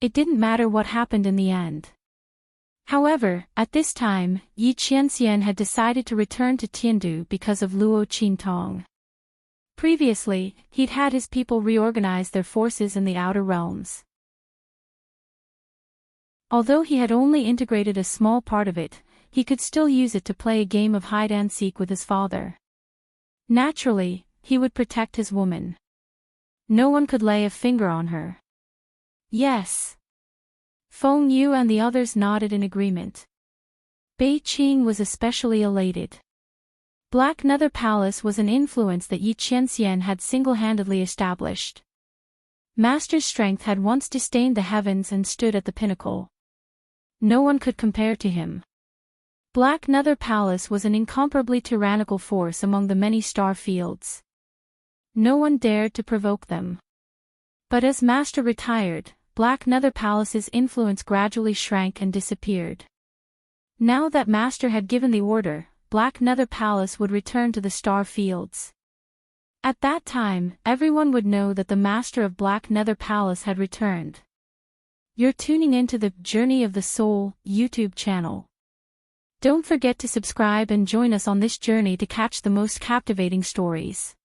It didn't matter what happened in the end. However, at this time, Yi Qianxian had decided to return to Tiandu because of Luo Qingtong. Previously, he'd had his people reorganize their forces in the outer realms. Although he had only integrated a small part of it, he could still use it to play a game of hide-and-seek with his father. Naturally, he would protect his woman. No one could lay a finger on her. Yes. Feng Yu and the others nodded in agreement. Bei Qing was especially elated. Black Nether Palace was an influence that Yi Qianxian had single-handedly established. Master's strength had once disdained the heavens and stood at the pinnacle. No one could compare to him. Black Nether Palace was an incomparably tyrannical force among the many star fields. No one dared to provoke them. But as Master retired, Black Nether Palace's influence gradually shrank and disappeared. Now that Master had given the order, Black Nether Palace would return to the star fields. At that time, everyone would know that the Master of Black Nether Palace had returned. You're tuning into the Journey of the Soul YouTube channel. Don't forget to subscribe and join us on this journey to catch the most captivating stories.